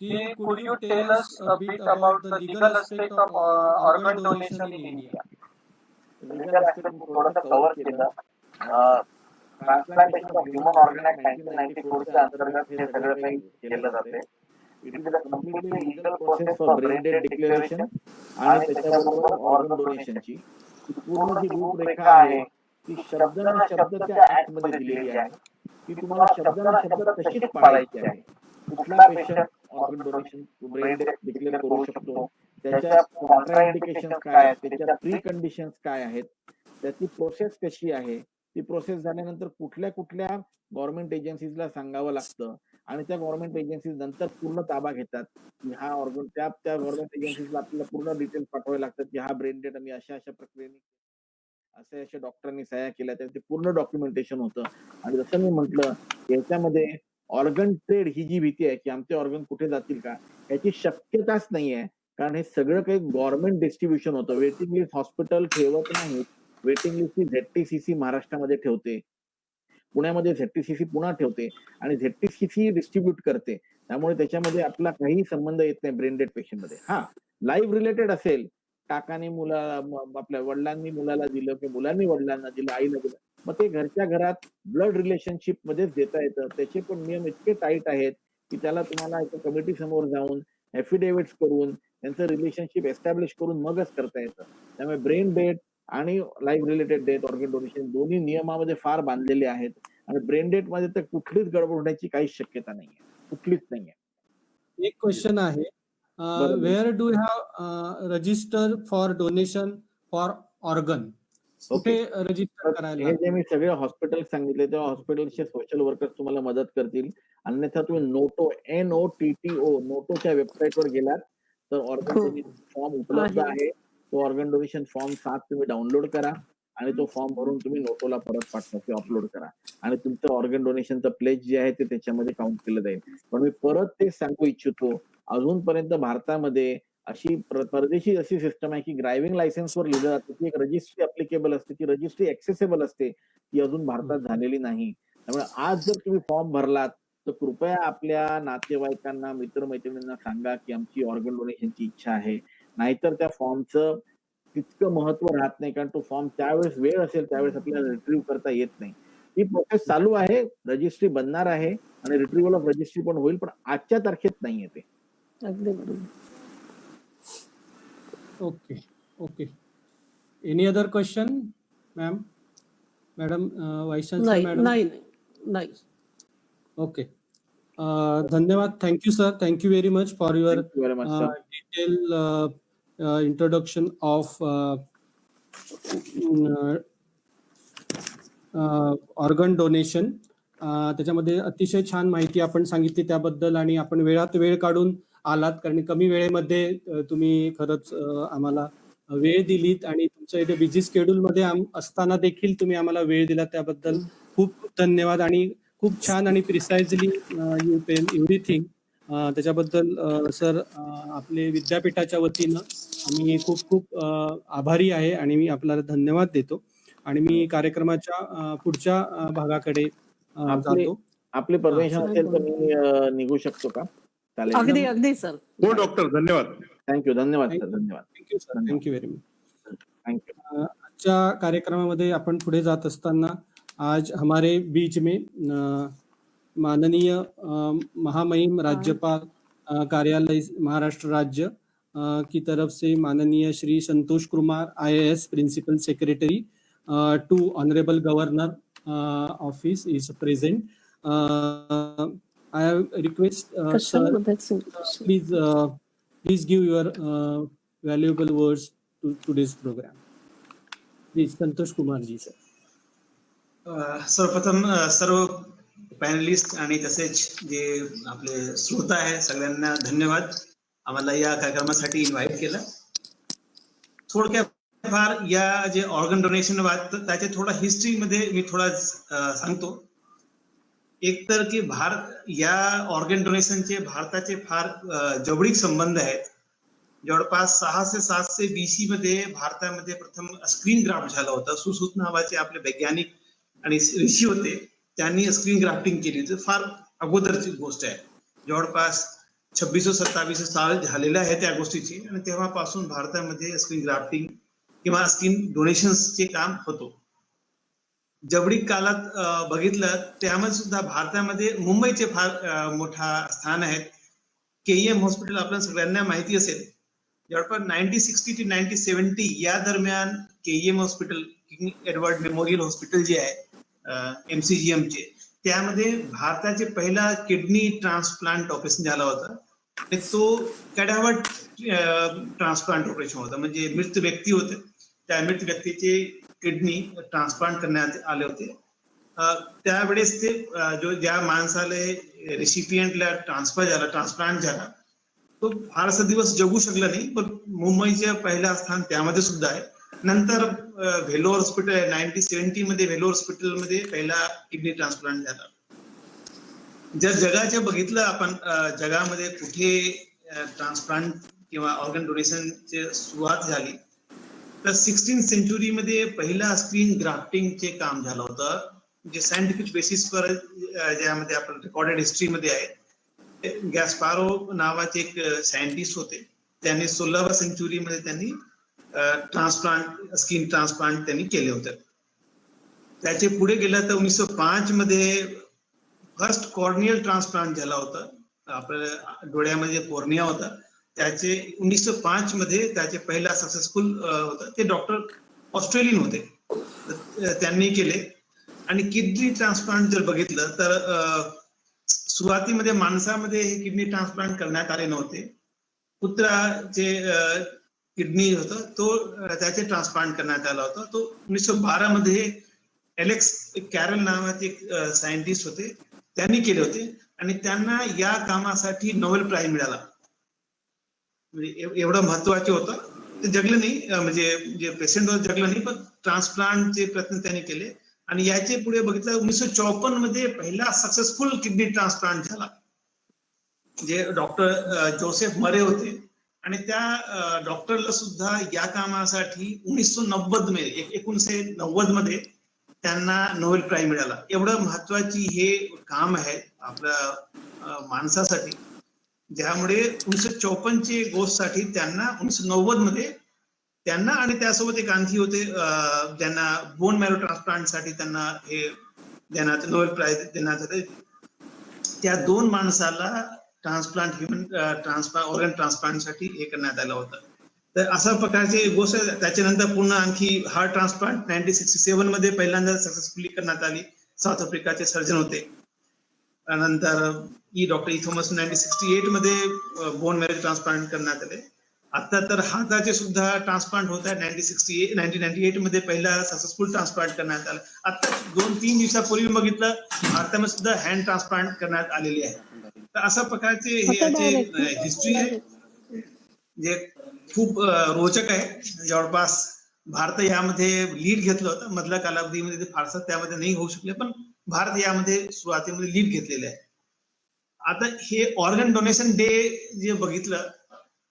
की could you tell us a bit about the legal aspect of organ donation in India? Legal aspect थोडंसं कव्हर केलं. Transplantation of human organ act 1994 च्या अंतर्गत हे सगळं काही केलं जाते. It is a completely legal process for brain dead declaration आणि त्याच्याबरोबर ऑर्गन डोनेशनची पूर्ण जी रूपरेखा आहे ती शब्दांना शब्द त्या ऍक्ट मध्ये दिलेली आहे. ती तुम्हाला शब्दांना शब्द तशीच पाळायची आहे. कुठला patient organ donation brain dead declare करू शकतो, त्याच्या कॉन्ट्रा इंडिकेशन्स काय आहेत, त्याच्या प्री कंडिशन्स काय आहेत, त्याची प्रोसेस कशी आहे, ती प्रोसेस झाल्यानंतर कुठल्या कुठल्या गव्हर्नमेंट एजन्सीजला सांगावं लागतं आणि त्या गव्हर्नमेंट एजन्सीज नंतर पूर्ण ताबा घेतात की हा ऑर्गन त्या गव्हर्नमेंट एजन्सीजला आपल्याला पूर्ण डिटेल्स पाठवावे लागतात की हा ब्रेन डेड आणि अशा प्रक्रियेने अशा डॉक्टरांनी सह्या केल्या, तर ते पूर्ण डॉक्युमेंटेशन होतं. आणि जसं मी म्हटलं याच्यामध्ये ऑर्गन ट्रेड ही जी भीती आहे की आमचे ऑर्गन कुठे जातील का, याची शक्यताच नाहीये. कारण हे सगळं काही गव्हर्नमेंट डिस्ट्रीब्युशन होतं. वेटिंग लिस्ट हॉस्पिटल ठेवत नाही. वेटिंग लिस्ट ही ZTCC महाराष्ट्रामध्ये ठेवते, पुण्यामध्ये ZTCC पुन्हा ठेवते आणि ZTCC डिस्ट्रीब्यूट करते. त्यामुळे त्याच्यामध्ये आपला काही संबंध येत नाही ब्रेन डेड पेशंट मध्ये. हा, लाईव्ह रिलेटेड असेल, काकाने आपल्या वडिलांनी मुलाला दिलं किंवा मुलांनी वडिलांना दिलं, आईला दिलं, मग ते घरच्या घरात ब्लड रिलेशनशिप मध्येच देता येतं. त्याचे पण नियम इतके टाईट आहेत की त्याला तुम्हाला एका कमिटी समोर जाऊन एफिडेव्हिट्स करून त्यांचं रिलेशनशिप एस्टॅब्लिश करून मगच करता येतं. त्यामुळे ब्रेन डेथ आणि live related death, organ donation दोन्ही नियमामध्ये फार बांधलेले आहेत आणि ब्रेन डेथ मध्ये तर कुठलीच गडबड होण्याची काहीच शक्यता नाहीये, कुठलीच नाहीये. एक क्वेश्चन आहे, बरोबर. Where do have register for donation for organ? कुठे रजिस्टर करायला हे जे मी सगळे हॉस्पिटल सांगितले तेव्हा हॉस्पिटलचे सोशल वर्कर्स तुम्हाला मदत करतील. अन्यथा तुम्ही नोटो नोटोच्या वेबसाईटवर गेलात तर ऑर्गन डोनेशन फॉर्म उपलब्ध आहे. तो ऑर्गन डोनेशन फॉर्म 7 तुम्ही डाउनलोड करा आणि तो फॉर्म भरून तुम्ही नोटोला परत पाठवा किंवा अपलोड करा आणि तुमचं ऑर्गन डोनेशनचं प्लेज जे आहे ते त्याच्यामध्ये काउंट केलं जाईल. पण मी परत ते सांगू इच्छितो, अजूनपर्यंत भारतामध्ये अशी परदेशी अशी सिस्टम आहे की ड्रायव्हिंग लायसन्सवर लिहिलं जातं की एक रजिस्ट्री अप्लिकेबल असते, ती रजिस्ट्री ऍक्सेसेबल असते, ती अजून भारतात झालेली नाही. त्यामुळे आज जर तुम्ही फॉर्म भरलात तर कृपया आपल्या नातेवाईकांना, मित्रमैत्रिणींना सांगा की आमची ऑर्गन डोनेशनची इच्छा आहे. नाहीतर त्या फॉर्मचं तितकं महत्व राहत नाही, कारण तो फॉर्म त्यावेळेस वेळ असेल त्यावेळेस आपल्याला रिट्रीव्ह करता येत नाही. ही प्रोसेस चालू आहे, रजिस्ट्री बनणार आहे आणि रिट्रीव्हल ऑफ रजिस्ट्री पण होईल, पण आजच्या तारखेत नाहीये ते. अगदी बरोबर. Okay okay. Any other question ma'am? Madam vice chancellor नाही मॅडम? नाही नाही. ओके. धन्यवाद. Thank you sir. Thank you very much for your Thank you very much, sir. Detail introduction of organ donation. त्याच्यामध्ये अतिशय छान माहिती आपण सांगितली त्याबद्दल आणि आपण वेळात वेळ काढून आलात, कारण कमी वेळेमध्ये तुम्ही खरंच आम्हाला वेळ दिलीत आणि तुमच्या इथे बिझी शेड्यूलमध्ये असताना देखील तुम्ही आम्हाला वेळ दिला, त्याबद्दल खूप धन्यवाद. आणि खूप छान आणि प्रिसाइजली यू टेल एव्हरीथिंग. त्याच्याबद्दल सर आपले विद्यापीठाच्या वतीनं आम्ही खूप खूप आभारी आहे आणि मी आपल्याला धन्यवाद देतो. आणि मी कार्यक्रमाच्या पुढच्या भागाकडे जातो. आपली परमिशन असेल तर मी निघू शकतो का? चालेल? अगदी अगदी सर. हो डॉक्टर, धन्यवाद. थँक्यू. धन्यवाद सर. धन्यवाद. Thank you sir. Thank you very much. Thank you. आजच्या कार्यक्रमामध्ये आपण पुढे जात असताना आज हमारे बीच में माननीय महामहिम राज्यपाल कार्यालय महाराष्ट्र राज्य की तरफ से माननीय Shri Santosh Kumar IAS principal secretary to honourable governor office is present. I request sir, please give your valuable words to today's program. Please, Santosh Kumar ji sir. सर्वप्रथम सर्व पॅनलिस्ट आणि तसेच जे आपले श्रोता आहे सगळ्यांना धन्यवाद, आम्हाला या कार्यक्रमासाठी इन्व्हाइट केलं. थोडक्यात फार या जे ऑर्गन डोनेशन त्याचे थोडा हिस्ट्री मध्ये मी थोडा सांगतो. एक तर की या ऑर्गन डोनेशनचे भारताचे फार जवळीक संबंध आहेत. जवळपास 600 700 BC मध्ये भारतामध्ये प्रथम स्क्रीन ग्राफ्ट झालं होतं. सुश्रुत नावाचे आपले वैज्ञानिक आणि ऋषी होते, त्यांनी स्क्रीन ग्राफ्टिंग केली. तर फार अगोदरची गोष्ट आहे, जवळपास 2600-2700 साल झालेलं आहे त्या गोष्टीची. आणि तेव्हापासून भारतामध्ये स्क्रीन ग्राफ्टिंग किंवा स्क्रीन डोनेशनचे काम होतो. जवळीक काळात बघितलं त्यामध्ये सुद्धा भारतामध्ये मुंबईचे फार मोठा स्थान आहेत. KEM हॉस्पिटल आपल्या सगळ्यांना माहिती असेल. जवळपास 1960 ते 1970 या दरम्यान KEM hospital, king Edward memorial hospital जे आहे MCGM चे, त्यामध्ये भारताचे पहिला किडनी ट्रान्सप्लांट ऑपरेशन झाला होता. आणि तो कॅडावर ट्रान्सप्लांट ऑपरेशन होता, म्हणजे मृत व्यक्ती होते, त्या मृत व्यक्तीचे किडनी ट्रान्सप्लांट करण्यात आले होते. त्यावेळेस ते ज्या माणसाला रेसिपियंटला ट्रान्सप्लांट झाला तो फारसा दिवस जगू शकला नाही, पण मुंबईचे पहिला स्थान त्यामध्ये सुद्धा आहे. नंतर व्हेलोर हॉस्पिटल 1970 मध्ये व्हेलोर हॉस्पिटलमध्ये पहिला किडनी ट्रान्सप्लांट झाला. जर जगाच्या बघितलं आपण जगामध्ये कुठे ट्रान्सप्लांट किंवा ऑर्गन डोनेशनची सुरुवात झाली तर 16th सेंचुरीमध्ये पहिला स्क्रीन ग्राफ्टिंगचे काम झालं होतं, जे सायंटिफिक बेसिसवर ज्यामध्ये आपण रेकॉर्डेड हिस्ट्रीमध्ये आहे. गॅस्पारो नावाचे एक सायंटिस्ट होते. त्यांनी 16व्या सेंचुरीमध्ये त्यांनी ट्रान्सप्लांट स्किन ट्रान्सप्लांट त्यांनी केले होते. त्याचे पुढे गेलं तर 1905 मध्ये फर्स्ट कॉर्नियल ट्रान्सप्लांट झाला होता. आपल्या डोळ्यामध्ये कॉर्निया होता, त्याचे 1905 मध्ये त्याचे पहिला सक्सेसफुल होता. ते डॉक्टर ऑस्ट्रेलियन होते, त्यांनी केले. आणि किडनी ट्रान्सप्लांट जर बघितलं तर सुरुवातीमध्ये माणसामध्ये हे किडनी ट्रान्सप्लांट करण्यात आले नव्हते. कुत्र्याचे किडनी होतं तो त्याचे ट्रान्सप्लांट करण्यात आला होता. तो 1912 मध्ये एलेक्स कॅरल नावाचे एक सायंटिस्ट होते, त्यांनी केले होते आणि त्यांना या कामासाठी नोबेल प्राइज मिळाला. म्हणजे एवढं महत्वाचे होतं. ते जगलं नाही, म्हणजे जे पेशंट होतं जगलं नाही, पण ट्रान्सप्लांटचे प्रयत्न त्यांनी केले. आणि याचे पुढे बघितलं 1954 मध्ये पहिला सक्सेसफुल किडनी ट्रान्सप्लांट झाला, जे डॉक्टर जोसेफ मरे होते. आणि त्या डॉक्टरला सुद्धा या कामासाठी 1990 मध्ये त्यांना नोबेल प्राइज मिळाला. एवढं महत्वाची हे काम आहे आपल्या माणसासाठी, ज्यामुळे 1954 गोष्टसाठी त्यांना 1990 मध्ये त्यांना आणि त्यासोबत एक आणखी होते ज्यांना बोन मॅरो ट्रान्सप्लांट साठी त्यांना हे देण्यात नोबेल प्राइज देण्यात आले. त्या 2 माणसाला ट्रान्सप्लांट ऑर्गन ट्रान्सप्लांट साठी हे करण्यात आलं होतं. तर अशा प्रकारची गोष्ट. त्याच्यानंतर पुन्हा आणखी हार्ट ट्रान्सप्लांट 1967 मध्ये पहिल्यांदा सक्सेसफुली करण्यात आली. साऊथ आफ्रिकाचे सर्जन होते. नंतर डॉक्टर थॉमस 1968 मध्ये बोन मॅरो ट्रान्सप्लांट करण्यात आले. आता तर हाताचे सुद्धा ट्रान्सप्लांट होत आहे. 1998 मध्ये पहिला सक्सेसफुल ट्रान्सप्लांट करण्यात आलं. आता 2-3 दिवसापूर्वी बघितलं भारतामध्ये सुद्धा हँड ट्रान्सप्लांट करण्यात आलेली आहे. तर अशा प्रकारचे हे याचे हिस्ट्री आहे, जे खूप रोचक आहे. जवळपास भारत यामध्ये लीड घेतलं होतं. मधल्या कालावधीमध्ये ते फारसं त्यामध्ये नाही होऊ शकले, पण भारत यामध्ये सुरुवातीमध्ये लीड घेतलेले आहे. आता हे ऑर्गन डोनेशन डे जे बघितलं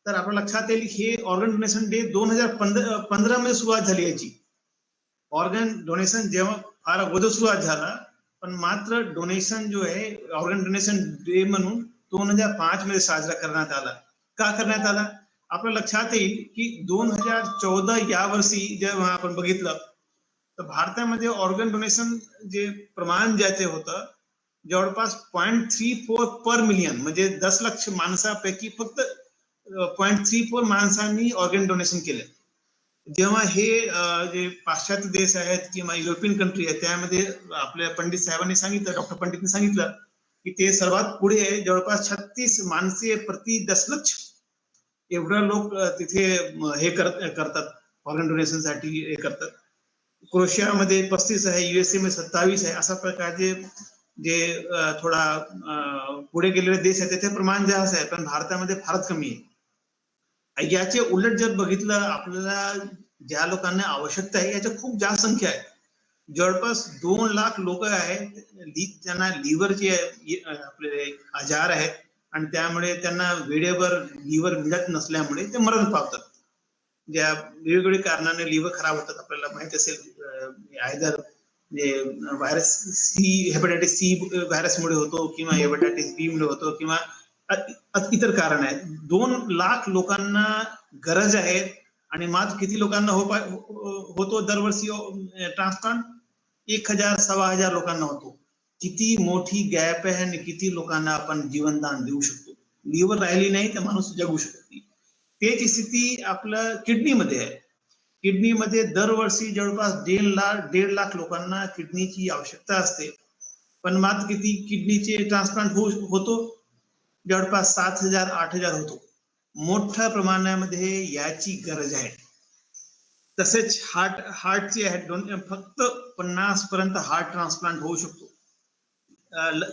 तर आपल्या लक्षात येईल, हे ऑर्गन डोनेशन डे 2015 मध्ये सुरुवात झाली याची. ऑर्गन डोनेशन जेव्हा फार अगोदर सुरुवात झाला, पण मात्र डोनेशन जो आहे ऑर्गन डोनेशन डे म्हणून 2005 मध्ये साजरा करण्यात आला. का करण्यात आला? आपल्या लक्षात येईल की 2014 या वर्षी जेव्हा आपण बघितलं तर भारतामध्ये ऑर्गन डोनेशन जे प्रमाण ज्याचे होतं जवळपास 0.34 पर मिलियन, म्हणजे 10 लाख माणसापैकी फक्त 0.34 माणसांनी ऑर्गन डोनेशन केले. जेव्हा हे जे पाश्चात्य देश आहेत किंवा युरोपियन कंट्री आहेत त्यामध्ये आपल्या पंडित साहेबांनी सांगितलं, डॉक्टर पंडितने सांगितलं की ते सर्वात पुढे आहे. जवळपास 36 माणसे प्रति 10 लाख एवढं लोक तिथे हे करतात, ऑर्गन डोनेशन साठी हे करतात. क्रोएशियामध्ये 35 आहे, USA मध्ये 27 आहे. अशा प्रकारचे जे थोडा पुढे गेलेले देश आहेत त्याचे प्रमाण जास्त आहे, पण भारतामध्ये फारच कमी आहे. याचे उलट जर बघितलं, आपल्याला ज्या लोकांना आवश्यकता आहे याच्या खूप जास्त संख्या आहे. जवळपास 2 लाख लोक आहेत ज्यांना लिव्हरचे आपले आजार आहेत आणि त्यामुळे त्यांना वेळेवर लिव्हर मिळत नसल्यामुळे ते मरण पावतात. ज्या वेगवेगळ्या कारणाने लिव्हर खराब होतात आपल्याला माहित असेल, either virus C, hepatitis C व्हायरसमुळे होतो किंवा हेपॅटायटिस बी मुळे होतो किंवा इतर कारण आहेत. 2 लाख लोकांना गरज आहे आणि मात्र किती लोकांना होतो दरवर्षी ट्रान्सप्लांट? 1000-1500 लोकांना होतो. किती मोठी गॅप आहे आणि किती लोकांना आपण जीवनदान देऊ शकतो. लिव्हर राहिली नाही तर माणूस जगू शकत नाही. त्याची स्थिती आपल्या किडनीमध्ये आहे. किडनीमध्ये दरवर्षी जवळपास 1.5 लाख लोकांना किडनीची आवश्यकता असते, पण मात्र किती किडनीचे ट्रान्सप्लांट होतो? जवळपास 7,000-8,000 होतो. मोठ्या प्रमाणामध्ये याची गरज आहे. तसेच हार्टची आहे, फक्त 50 पर्यंत हार्ट ट्रान्सप्लांट होऊ शकतो.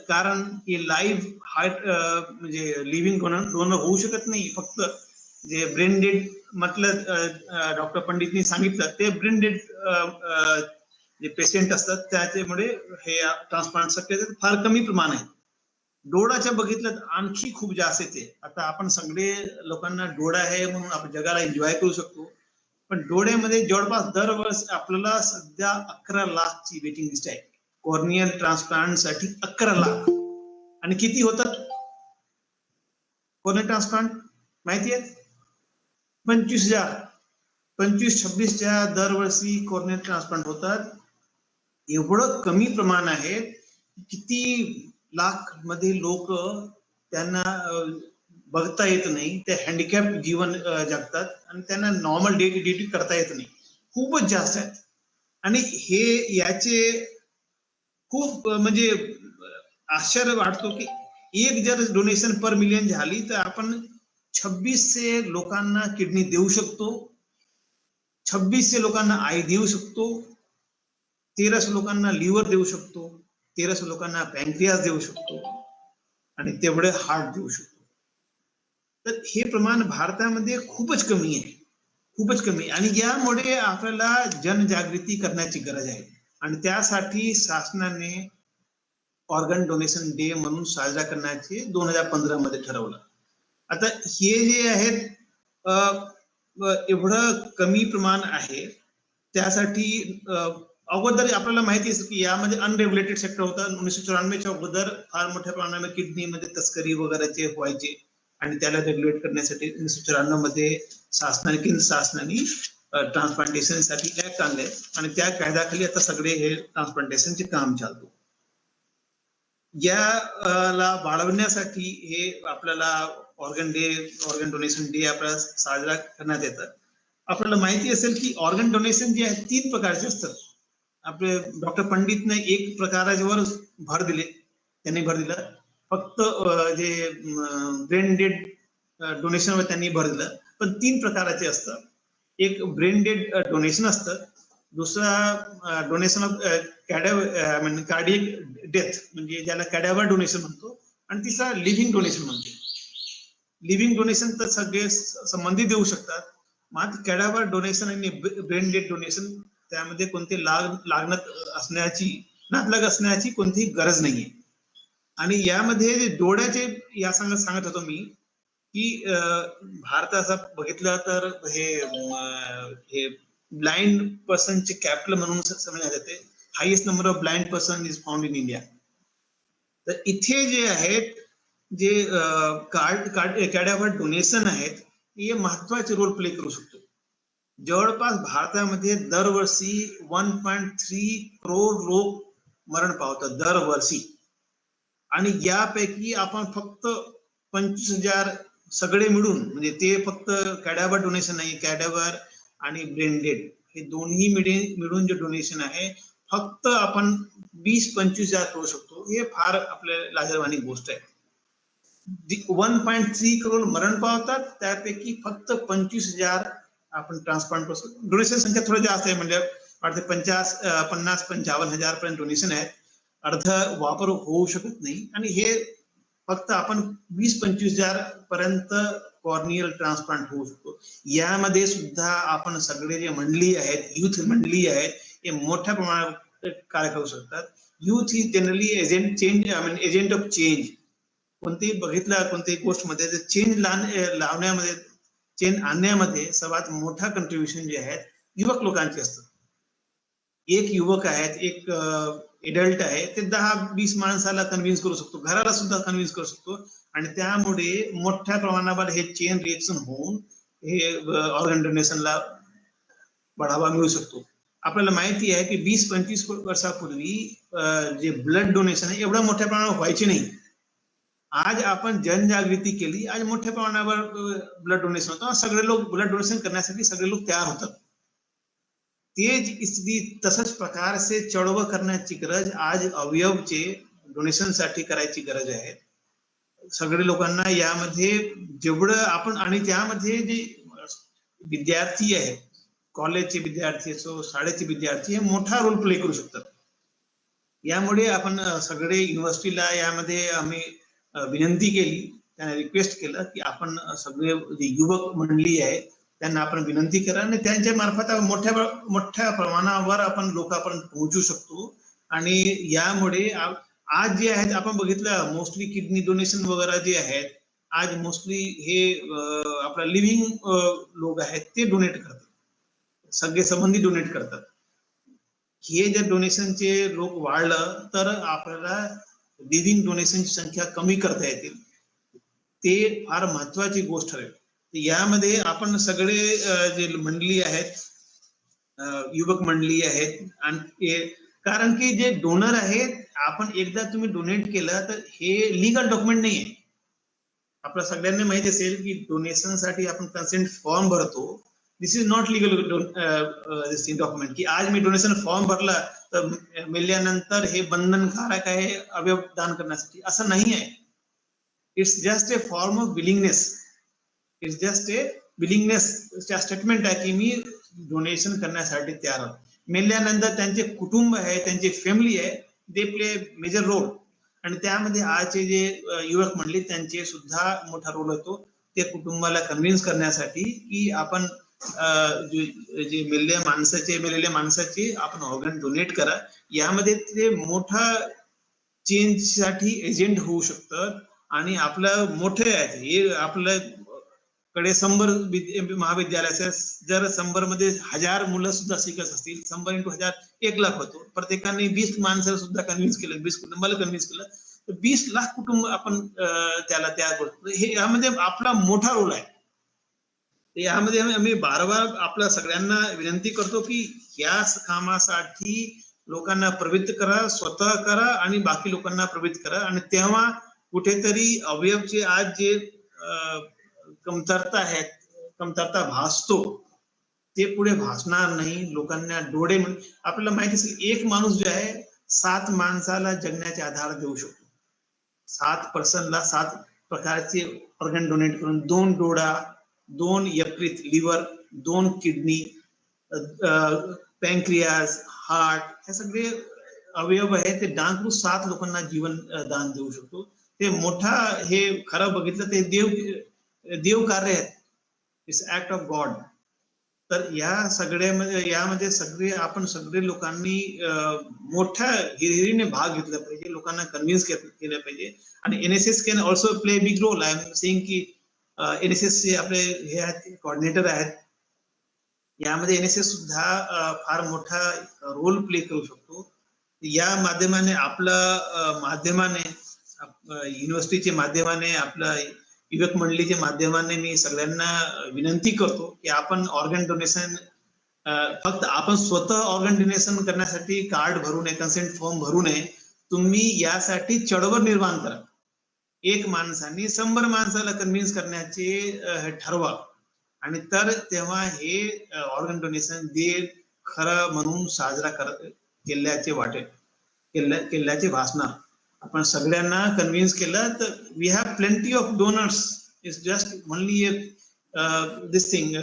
कारण की लाईव्ह हार्ट म्हणजे लिव्हिंग डोनर होऊ शकत नाही. फक्त जे ब्रेन डेड म्हटलं, डॉक्टर पंडितनी सांगितलं, ते ब्रेन डेड जे पेशंट असतात त्याच्यामुळे हे ट्रान्सप्लांट शक्यता फार कमी प्रमाण आहे. डोळाच्या बघितलं आणखी खूप जास्त येते. आता आपण सगळे लोकांना डोळा आहे म्हणून आपण जगाला एन्जॉय करू शकतो, पण डोळ्यामध्ये जवळपास दरवर्षी आपल्याला सध्या 11 लाखची वेटिंग लिस्ट आहे कॉर्नियल ट्रान्सप्लांट साठी. 11 लाख. आणि किती होतात? कॉर्नियल ट्रान्सप्लांट माहिती आहेत? 25,000 25-26च्या दरवर्षी कॉर्नियल ट्रान्सप्लांट होतात. एवढं कमी प्रमाण आहे, किती लाख मध्ये लोक त्यांना बघता येत नाही, ते हँडिकॅप जीवन जगतात आणि त्यांना नॉर्मल डे ड्युटी करता येत नाही, खूपच जास्त आहेत. आणि हे याचे खूप म्हणजे आश्चर्य वाटतो की एक जर डोनेशन पर मिलियन झाली तर आपण 2600 लोकांना किडनी देऊ शकतो, 2600 लोकांना आई देऊ शकतो, 1300 लोकांना लिव्हर देऊ शकतो, 1300 लोकांना पॅन्क्रियास देऊ शकतो आणि तेवढे हार्ट देऊ शकतो. तर हे प्रमाण भारतामध्ये खूपच कमी आहे, खूपच कमी. आणि यामुळे आपल्याला जनजागृती करण्याची गरज आहे आणि त्यासाठी शासनाने ऑर्गन डोनेशन डे म्हणून साजरा करण्याचे 2015 मध्ये ठरवलं. आता हे जे आहेत एवढं कमी प्रमाण आहे, त्यासाठी अगोदर आपल्याला माहिती आहे की यामध्ये अनरेग्युलेटेड सेक्टर होतं. 1994च्या अगोदर फार मोठ्या प्रमाणामध्ये किडनीमध्ये तस्करी वगैरेचे व्हायचे आणि त्याला रेग्युलेट करण्यासाठी 1994 मध्ये केंद्र शासनाने ट्रान्सप्लांटेशनसाठी ऍक्ट आणले आणि त्या कायद्याखाली आता सगळे हे ट्रान्सप्लांटेशनचे काम चालतो. याला वाढवण्यासाठी हे आपल्याला ऑर्गन डोनेशन डे आपल्याला साजरा करण्यात येतात. आपल्याला माहिती असेल की ऑर्गन डोनेशन जे आहे 3 प्रकारचे असतात. आपले डॉक्टर पंडितने एक प्रकारावर भर दिला, फक्त जे ब्रेन डेड डोनेशनवर त्यांनी भर दिलं. पण 3 प्रकाराचे असतात. एक ब्रेन डेड डोनेशन असतं, दुसरा डोनेशन ऑफ कार्डियक डेथ म्हणजे ज्याला कॅडॅव्हर डोनेशन म्हणतो, आणि तिसरा लिव्हिंग डोनेशन म्हणतो. लिव्हिंग डोनेशन तर सगळे संबंधित देऊ शकतात, मात्र कॅडॅव्हर डोनेशन आणि ब्रेन डेड डोनेशन त्यामध्ये कोणते नातलग असण्याची कोणतीही गरज नाहीये. आणि यामध्ये जे डोळ्याचे या सांगत होतो मी की भारताचा बघितलं तर हे ब्लाइंड पर्सनचे कॅपिटल म्हणून समजण्यात येते. Highest number of blind person is found in India. तर इथे जे आहेत जे कॅडॅव्हर डोनेशन आहेत, हे महत्वाचे रोल प्ले करू शकतो. जवळपास भारतामध्ये दरवर्षी 1.3 करोड लोक मरण पावतात दरवर्षी, आणि यापैकी आपण फक्त 25,000 सगळे मिळून, म्हणजे ते फक्त कॅडॅव्हर डोनेशन नाही, कॅडॅव्हर आणि ब्रेन डेड हे दोन्ही मिळून जे डोनेशन आहे, फक्त आपण 20-25,000 करू शकतो. हे फार आपल्या लाजरवाणी गोष्ट आहे. 1.3 करोड मरण पावतात, त्यापैकी फक्त 25,000 आपण ट्रान्सप्लांट करतो. डोनेशन संख्या थोडी जास्त आहे, म्हणजे वाटते 50-55,000 पर्यंत डोनेशन आहे. अर्ध वापर होऊ शकत नाही, आणि हे फक्त आपण 20-25,000 पर्यंत कॉर्नियल ट्रान्सप्लांट होऊ शकतो. यामध्ये सुद्धा आपण सगळे जे मंडळी आहेत, युथ मंडळी आहेत, हे मोठ्या प्रमाणात कार्य करू शकतात. Youth he generally agent of change. कोणतेही गोष्ट मध्ये चेंज आणण्यामध्ये सर्वात मोठा कंट्रीब्युशन जे आहे युवक लोकांचे असतात. एक युवक आहेत, एक एडल्ट आहे, ते 10-20 माणसाला कन्व्हिन्स करू शकतो, घराला सुद्धा कन्व्हिन्स करू शकतो, आणि त्यामुळे मोठ्या प्रमाणावर हे चेन रिएक्शन होऊन हे ऑर्गन डोनेशनला बढावा मिळू शकतो. आपल्याला माहिती आहे की 20-25 वर्षापूर्वी जे ब्लड डोनेशन आहे एवढ्या मोठ्या प्रमाणावर व्हायचे नाही. आज आपण जनजागृती केली, आज मोठ्या प्रमाणावर ब्लड डोनेशन होतं, सगळे लोक ब्लड डोनेशन करण्यासाठी सगळे लोक तयार होतात. तेच स्थिती तसंच प्रकार से चळवळ करण्याची गरज आज अवयवचे डोनेशनसाठी करायची गरज आहे. सगळे लोकांना यामध्ये जेवढं आपण, आणि त्यामध्ये जे विद्यार्थी आहेत, कॉलेजचे विद्यार्थी असो, शाळेचे विद्यार्थी, हे मोठा रोल प्ले करू शकतात. यामुळे आपण सगळे युनिव्हर्सिटीला यामध्ये आम्ही विनंती केली, त्यांना रिक्वेस्ट केलं की आपण सगळे जे युवक मंडळी आहे त्यांना आपण विनंती करा, आणि त्यांच्या मार्फत मोठ्या प्रमाणावर आपण लोकांपर्यंत पोहोचू शकतो. आणि यामुळे आज जे आहेत आपण बघितलं, मोस्टली किडनी डोनेशन वगैरे जे आहेत, आज मोस्टली हे आपला लिव्हिंग लोक आहेत ते डोनेट करतात, सगळे संबंधी डोनेट करतात. हे जर डोनेशनचे लोक वाढलं तर आपल्याला लिव्हिंग डोनेशनची संख्या कमी करता येतील. ते फार महत्वाची गोष्ट आहे. यामध्ये आपण सगळे जे मंडळी आहेत, युवक मंडळी आहेत, आणि कारण की जे डोनर आहेत, आपण एकदा तुम्ही डोनेट केलं तर हे लीगल डॉक्युमेंट नाही आहे. आपल्या सगळ्यांना माहिती असेल की डोनेशन साठी आपण कन्सेंट फॉर्म भरतो. दिस इज नॉट लीगल डॉक्युमेंट की आज मी डोनेशन फॉर्म भरला तर मेल्यानंतर हे बंधनकारक आहे अवयव दान करण्यासाठी, असं नाही आहे. It's just a form of willingness. It's just a willingness statement आहे की मी डोनेशन करण्यासाठी तयार आहोत. मेल्यानंतर त्यांचे कुटुंब आहे, त्यांची फॅमिली आहे, दे प्ले मेजर रोल. आणि त्यामध्ये आजचे जे युवक मंडळी त्यांचे सुद्धा मोठा रोल होतो. ते कुटुंबाला कन्व्हिन्स करण्यासाठी की आपण जे मेलेल्या माणसाचे आपण ऑर्गन डोनेट करा. यामध्ये ते मोठा चेंज साठी एजंट होऊ शकतं. आणि आपलं मोठे आहे हे आपलं कडे 100 महाविद्यालयाचे, जर 100 मध्ये 1000 मुलं सुद्धा शिकत असतील, 100 × 1000 1 लाख होतो. प्रत्येकाने 20 माणसाला सुद्धा कन्व्हिन्स केलं, 20 कुटुंबाला कन्व्हिन्स केलं तर 20 लाख कुटुंब आपण त्याला तयार करतो. हे यामध्ये आपला मोठा रोल आहे. यामध्ये आम्ही बारबार आपल्या सगळ्यांना विनंती करतो की या कामासाठी लोकांना प्रवृत्त करा, स्वतः करा आणि बाकी लोकांना प्रवृत्त करा. आणि तेव्हा कुठेतरी अवयवचे आज जे कमतरता भासतो ते पुढे भासणार नाही. लोकांना डोळे, आपल्याला माहिती असेल एक माणूस जो आहे 7 माणसाला जगण्याचे आधार देऊ शकतो. 7 पर्सनला 7 प्रकारचे ऑर्गन डोनेट करून 2 डोळा, 2 यकृत लिव्हर, 2 किडनी, पॅनक्रियास, हार्ट, हे सगळे अवयव आहे ते दान करून 7 लोकांना जीवन दान देऊ शकतो. ते मोठा, हे खरं बघितलं ते देव कार्य आहे. It's act of God. तर या सगळ्यामध्ये यामध्ये आपण सगळे लोकांनी मोठ्या हिरिरीने भाग घेतला पाहिजे, लोकांना कन्व्हिन्स केलं पाहिजे. आणि NSS can also play big role. I am saying की एनएसएस चे आपले हे आहेत कोऑर्डिनेटर आहेत, यामध्ये एनएसएस सुद्धा फार मोठा रोल प्ले करू शकतो. या माध्यमाने युनिव्हर्सिटीच्या माध्यमाने, आपल्या युवक मंडळीच्या माध्यमाने मी सगळ्यांना विनंती करतो की आपण ऑर्गन डोनेशन, फक्त आपण स्वतः ऑर्गन डोनेशन करण्यासाठी कार्ड भरू नये, कन्सेंट फॉर्म भरू नये. तुम्ही यासाठी चळवळ निर्माण करा. 1 माणसाने 100 माणसाला कन्व्हिन्स करण्याचे ठरवा. आणि तर तेव्हा हे ऑर्गन डोनेशन डे खरं म्हणून साजरा केल्याचे भासणार. आपण सगळ्यांना कन्व्हिन्स केलं तर we have plenty of donors. It's just only this thing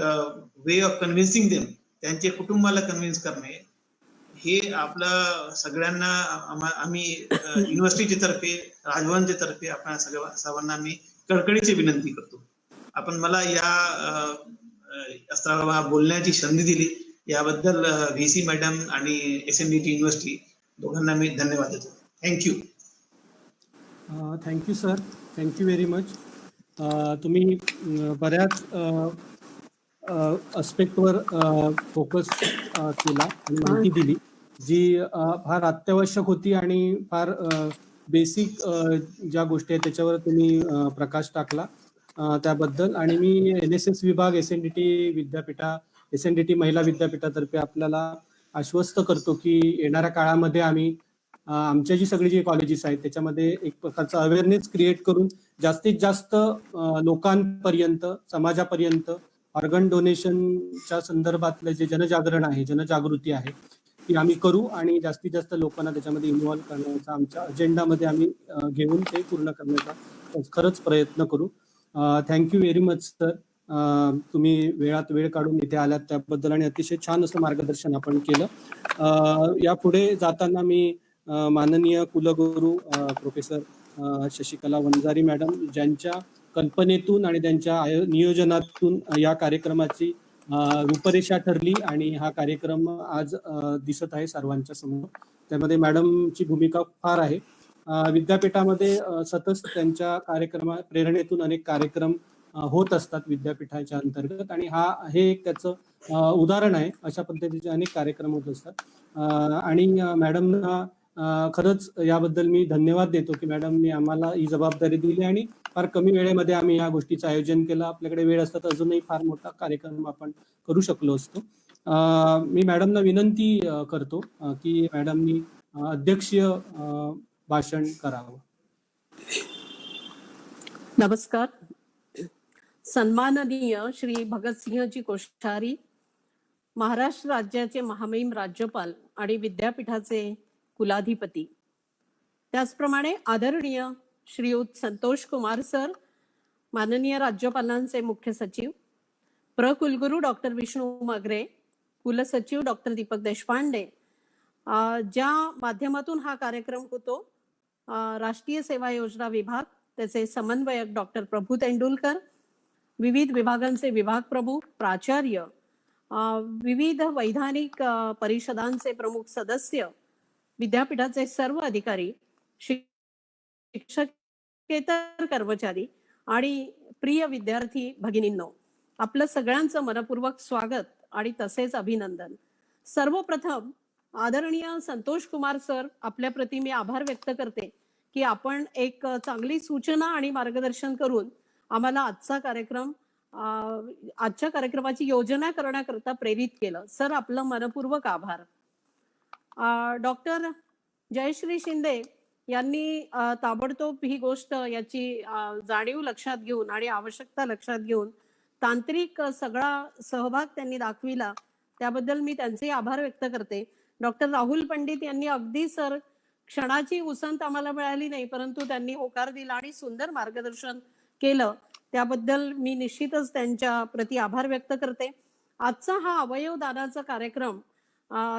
way of convincing them. त्यांच्या कुटुंबाला कन्व्हिन्स करणे हे आपलं सगळ्यांना, आम्ही युनिव्हर्सिटीच्या तर्फे, राजभवनच्या तर्फे आपण सर्वांना मी कळकळीची विनंती करतो. आपण मला या स्तरावर बोलण्याची संधी दिली याबद्दल व्हीसी मॅडम आणि एसएनडीटी युनिव्हर्सिटी दोघांना मी धन्यवाद देतो. Thank you. Thank you sir, thank you very much. तुम्ही बऱ्याच अस्पेक्टवर फोकस केला आणि माहिती दिली जी फार अत्यावश्यक होती आणि फार बेसिक ज्या गोष्टी आहेत त्याच्यावर तुम्ही प्रकाश टाकला त्याबद्दल. आणि मी एनएसएस विभाग एसएनडीटी महिला विद्यापीठातर्फे आपल्याला आश्वस्त करतो की येणाऱ्या काळामध्ये आम्ही आमच्या जी कॉलेजेस आहेत त्याच्यामध्ये एक प्रकारचा अवेअरनेस क्रिएट करून जास्तीत जास्त लोकांपर्यंत, समाजापर्यंत ऑर्गन डोनेशनच्या संदर्भातलं जे जनजागरण आहे, जनजागृती आहे ती आम्ही करू आणि जास्तीत जास्त लोकांना त्याच्यामध्ये इन्व्हॉल्व्ह करण्याचा आमच्या अजेंडामध्ये आम्ही घेऊन ते पूर्ण करण्याचा खरंच प्रयत्न करू. Thank you very much sir. तुम्ही वेळात वेळ काढून इथे आलात त्याबद्दल आणि अतिशय छान असं मार्गदर्शन आपण केलं. यापुढे जाताना मी माननीय कुलगुरू प्रोफेसर शशिकला वंजारी मॅडम ज्यांच्या कल्पनेतून आणि त्यांच्या नियोजनातून या कार्यक्रमाची रूपरेषा ठरली आणि हा कार्यक्रम आज दिसत आहे सर्वांच्या समोर. त्यामध्ये मॅडमची भूमिका फार आहे. विद्यापीठामध्ये सतत त्यांच्या प्रेरणेतून अनेक कार्यक्रम होत असतात विद्यापीठाच्या अंतर्गत आणि हे एक त्याचं उदाहरण आहे. अशा पद्धतीचे अनेक कार्यक्रम होत असतात आणि मॅडमना खरंच याबद्दल मी धन्यवाद देतो की मॅडमनी आम्हाला ही जबाबदारी दिली आणि फार कमी वेळेमध्ये आम्ही या गोष्टीचं आयोजन केलं. आपल्याकडे वेळ असता तर अजूनही फार मोठा कार्यक्रम आपण करू शकलो असतो. मी मॅडमना विनंती करतो की मॅडमनी अध्यक्षीय भाषण करावं. नमस्कार. सन्माननीय श्री भगतसिंहजी कोश्यारी, महाराष्ट्र राज्याचे महामहिम राज्यपाल आणि विद्यापीठाचे कुलाधिपती, त्याचप्रमाणे आदरणीय श्रीयुत संतोष कुमार सर, माननीय राज्यपालांचे मुख्य सचिव, प्रकुलगुरू डॉक्टर विष्णू मगरे, कुलसचिव डॉक्टर दीपक देशपांडे, ज्या माध्यमातून हा कार्यक्रम होतो, राष्ट्रीय सेवा योजना विभाग, त्याचे समन्वयक डॉक्टर प्रभू तेंडुलकर, विविध विभागांचे विभाग प्रमुख, प्राचार्य, विविध वैधानिक परिषदांचे प्रमुख सदस्य, विद्यापीठाचे सर्व अधिकारी, शिक्षकेतर कर्मचारी आणि प्रिय विद्यार्थी भगिनींनो, आपलं सगळ्यांचं मनपूर्वक स्वागत आणि तसेच अभिनंदन. सर्वप्रथम आदरणीय संतोष कुमार सर, आपल्याप्रती मी आभार व्यक्त करते की आपण एक चांगली सूचना आणि मार्गदर्शन करून आम्हाला आजच्या कार्यक्रमाची योजना करण्याकरता प्रेरित केलं. सर, आपलं मनपूर्वक आभार. डॉक्टर जयश्री शिंदे यांनी ताबडतोब ही गोष्ट याची जाणीव लक्षात घेऊन आणि आवश्यकता लक्षात घेऊन तांत्रिक सगळा सहभाग त्यांनी दाखविला, त्याबद्दल मी त्यांचे आभार व्यक्त करते. डॉक्टर राहुल पंडित यांनी अगदी सर क्षणाची उसंत आम्हाला मिळाली नाही, परंतु त्यांनी होकार दिला आणि सुंदर मार्गदर्शन केलं, त्याबद्दल मी निश्चितच त्यांच्या प्रति आभार व्यक्त करते. आजचा हा अवयव दानाचा कार्यक्रम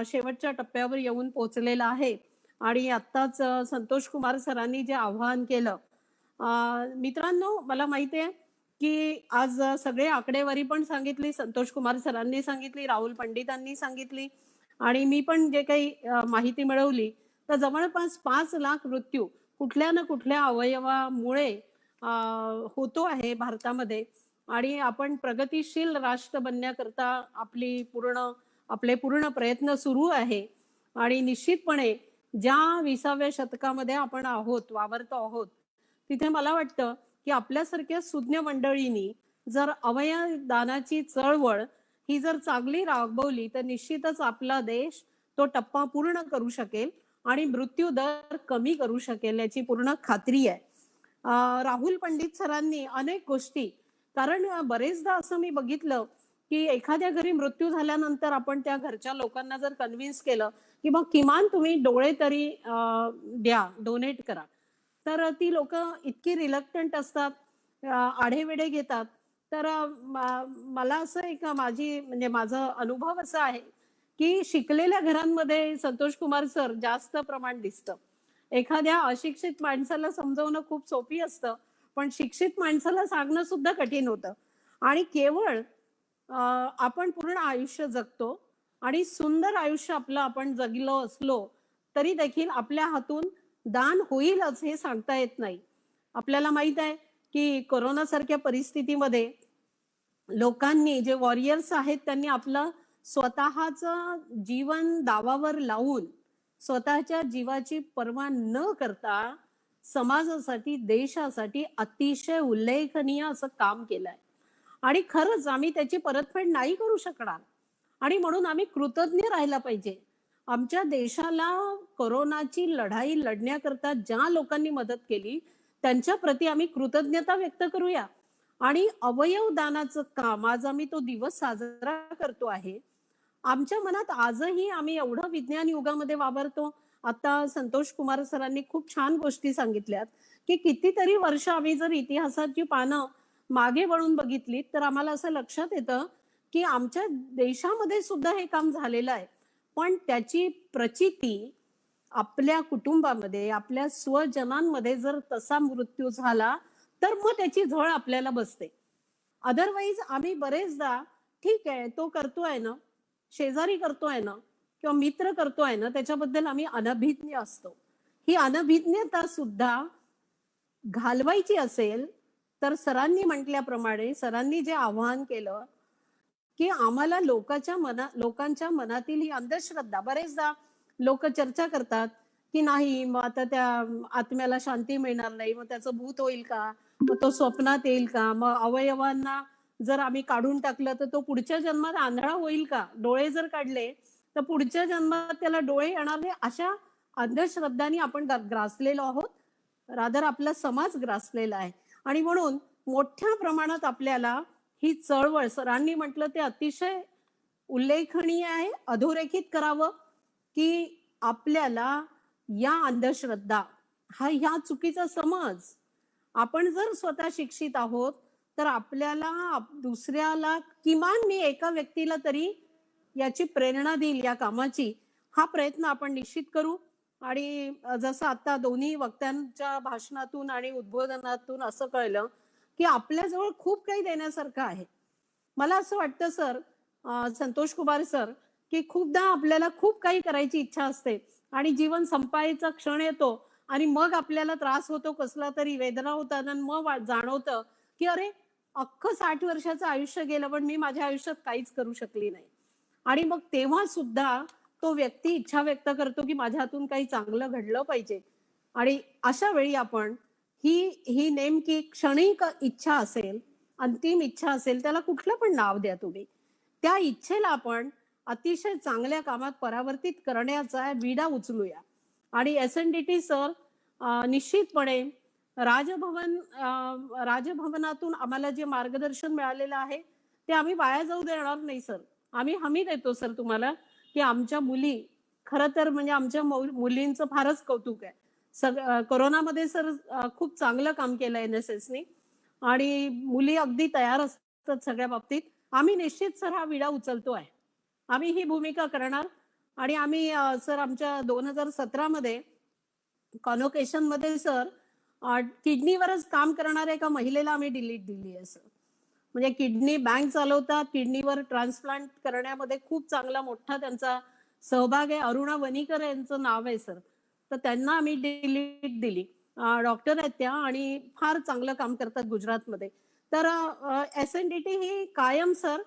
शेवटच्या टप्प्यावर येऊन पोहोचलेला आहे आणि आत्ताच संतोष कुमार सरांनी जे आवाहन केलं, मित्रांनो, मला माहिती आहे की आज सगळे आकडेवारी पण सांगितली, संतोष कुमार सरांनी सांगितली, राहुल पंडितांनी सांगितली आणि मी पण जे काही माहिती मिळवली, तर जवळपास 5 लाख मृत्यू कुठल्या ना कुठल्या अवयवामुळे होतो आहे भारतामध्ये आणि आपण प्रगतिशील राष्ट्र बनण्याकरता आपले पूर्ण प्रयत्न सुरू आहे आणि निश्चितपणे ज्या 20व्या शतकामध्ये आपण वावरतो आहोत, तिथे मला वाटतं की आपल्यासारख्या सुज्ञ मंडळींनी जर अवयव दानाची चळवळ ही जर चांगली राबवली तर निश्चितच आपला देश तो टप्पा पूर्ण करू शकेल आणि मृत्यू दर कमी करू शकेल, याची पूर्ण खात्री आहे. राहुल पंडित सरांनी अनेक गोष्टी, कारण बरेचदा असं मी बघितलं की एखाद्या घरी मृत्यू झाल्यानंतर आपण त्या घरच्या लोकांना जर कन्व्हिन्स केलं की मग किमान तुम्ही डोळे तरी द्या, डोनेट करा, तर ती लोक इतकी रिलक्टंट असतात, आढेवेढे घेतात. तर मला असं एक माझा अनुभव असा आहे की शिकलेल्या घरांमध्ये संतोष कुमार सर जास्त प्रमाण दिसतं. एखाद्या अशिक्षित माणसाला समजवणं खूप सोपी असतं, पण शिक्षित माणसाला सांगणं सुद्धा कठीण होतं. आणि केवळ आपण पूर्ण आयुष्य जगतो आणि सुंदर आयुष्य आपलं आपण जगलो असलो तरी देखील आपल्या हातून दान होईलच हे सांगता येत नाही. आपल्याला माहित आहे की कोरोना सारख्या परिस्थितीमध्ये लोकांनी, जे वॉरियर्स आहेत, त्यांनी आपलं स्वतःचं जीवन दावावर लावून स्वतःच्या जीवाची पर्वा न करता समाजासाठी, देशासाठी अतिशय उल्लेखनीय असं काम केलंय आणि खरंच आम्ही त्याची परतफेड नाही करू शकणार आणि म्हणून आम्ही कृतज्ञ राहायला पाहिजे. आमच्या देशाला कोरोनाची लढाई लढण्याकरता ज्या लोकांनी मदत केली त्यांच्या प्रती आम्ही कृतज्ञता व्यक्त करूया. आणि अवयव दानाचं काम, आज आम्ही तो दिवस साजरा करतो आहे, आमच्या मनात आजही आम्ही एवढं विज्ञान युगामध्ये वावरतो. आता संतोष कुमार सरांनी खूप छान गोष्टी सांगितल्यात की कितीतरी वर्ष आम्ही जर इतिहासाची पानं मागे वळून बघितली तर आम्हाला असं लक्षात येतं की आमच्या देशामध्ये सुद्धा हे काम झालेलं आहे, पण त्याची प्रचिती आपल्या कुटुंबामध्ये, आपल्या स्वजनांमध्ये जर तसा मृत्यू झाला तर मग त्याची झळ आपल्याला बसते. अदरवाईज आम्ही बरेचदा ठीक आहे, तो करतोय ना, शेजारी करतोय ना, किंवा मित्र करतोय ना, त्याच्याबद्दल आम्ही अनभिज्ञ असतो. ही अनभिज्ञता सुद्धा घालवायची असेल तर सरांनी म्हटल्याप्रमाणे, सरांनी जे आवाहन केलं की आम्हाला लोकांच्या मनातील ही अंधश्रद्धा, बरेचदा लोक चर्चा करतात की नाही, मग आता त्या आत्म्याला शांती मिळणार नाही, मग त्याचं भूत होईल का, मग तो स्वप्नात येईल का? मग अवयवांना जर आम्ही काढून टाकलं तर तो पुढच्या जन्मात आंधळा होईल का? डोळे जर काढले तर पुढच्या जन्मात त्याला डोळे येणार नाही. अशा अंधश्रद्धांनी आपण ग्रासलेलो आहोत. रादर आपला समाज ग्रासलेला आहे. आणि म्हणून मोठ्या प्रमाणात आपल्याला ही चळवळ, सरांनी म्हटलं ते अतिशय उल्लेखनीय आहे, अधोरेखित करावं, की आपल्याला या अंधश्रद्धा, ह्या चुकीचा समज, आपण जर स्वतः शिक्षित आहोत तर आपल्याला दुसऱ्याला, किमान मी एका व्यक्तीला तरी याची प्रेरणा देईल या कामाची, हा प्रयत्न आपण निश्चित करू. आणि जसं आता दोन्ही वक्त्यांच्या भाषणातून आणि उद्बोधनातून असं कळलं की आपल्याजवळ खूप काही देण्यासारखं आहे. मला असं वाटतं सर, संतोष कुमार सर, की खूपदा आपल्याला खूप काही करायची इच्छा असते आणि जीवन संपायचा क्षण येतो आणि मग आपल्याला त्रास होतो, कसला तरी वेदना होतात आणि मग जाणवतं की अरे, अख्खं 60 वर्षाचं आयुष्य गेलं पण मी माझ्या आयुष्यात काहीच करू शकली नाही. आणि मग तेव्हा सुद्धा तो व्यक्ती इच्छा व्यक्त करतो की माझ्या हातून काही चांगलं घडलं पाहिजे. आणि अशा वेळी आपण ही नेमकी क्षणिक इच्छा असेल, अंतिम इच्छा असेल, त्याला कुठलं पण नाव द्या तुम्ही, त्या इच्छेला आपण अतिशय चांगल्या कामात परावर्तित करण्याचा विडा उचलूया. आणि SNDT सर निश्चितपणे राजभवनातून आम्हाला जे मार्गदर्शन मिळालेलं आहे ते आम्ही वाया जाऊ देणार नाही सर. आम्ही हमी देतो सर तुम्हाला की आमच्या मुली, खरं तर म्हणजे आमच्या मुलींचं फारच कौतुक आहे. कोरोनामध्ये सर खूप चांगलं काम केलं NSSने आणि मुली अगदी तयार असतात सगळ्या बाबतीत. आम्ही निश्चित सर हा विडा उचलतो आहे. आम्ही ही भूमिका करणार. आणि आम्ही सर आमच्या 2017 मध्ये कॉन्व्होकेशन मध्ये सर किडनीवरच काम करणाऱ्या एका महिलेला आम्ही डिलीट दिली आहे सर. म्हणजे किडनी बँक चालवतात, किडनीवर ट्रान्सप्लांट करण्यामध्ये खूप चांगला मोठा त्यांचा सहभाग आहे. अरुणा वनिकर यांचं नाव आहे सर. तर त्यांना आम्ही डिलीट दिली. डॉक्टर आहेत त्या आणि फार चांगलं काम करतात गुजरातमध्ये. तर SNDT ही कायम सर,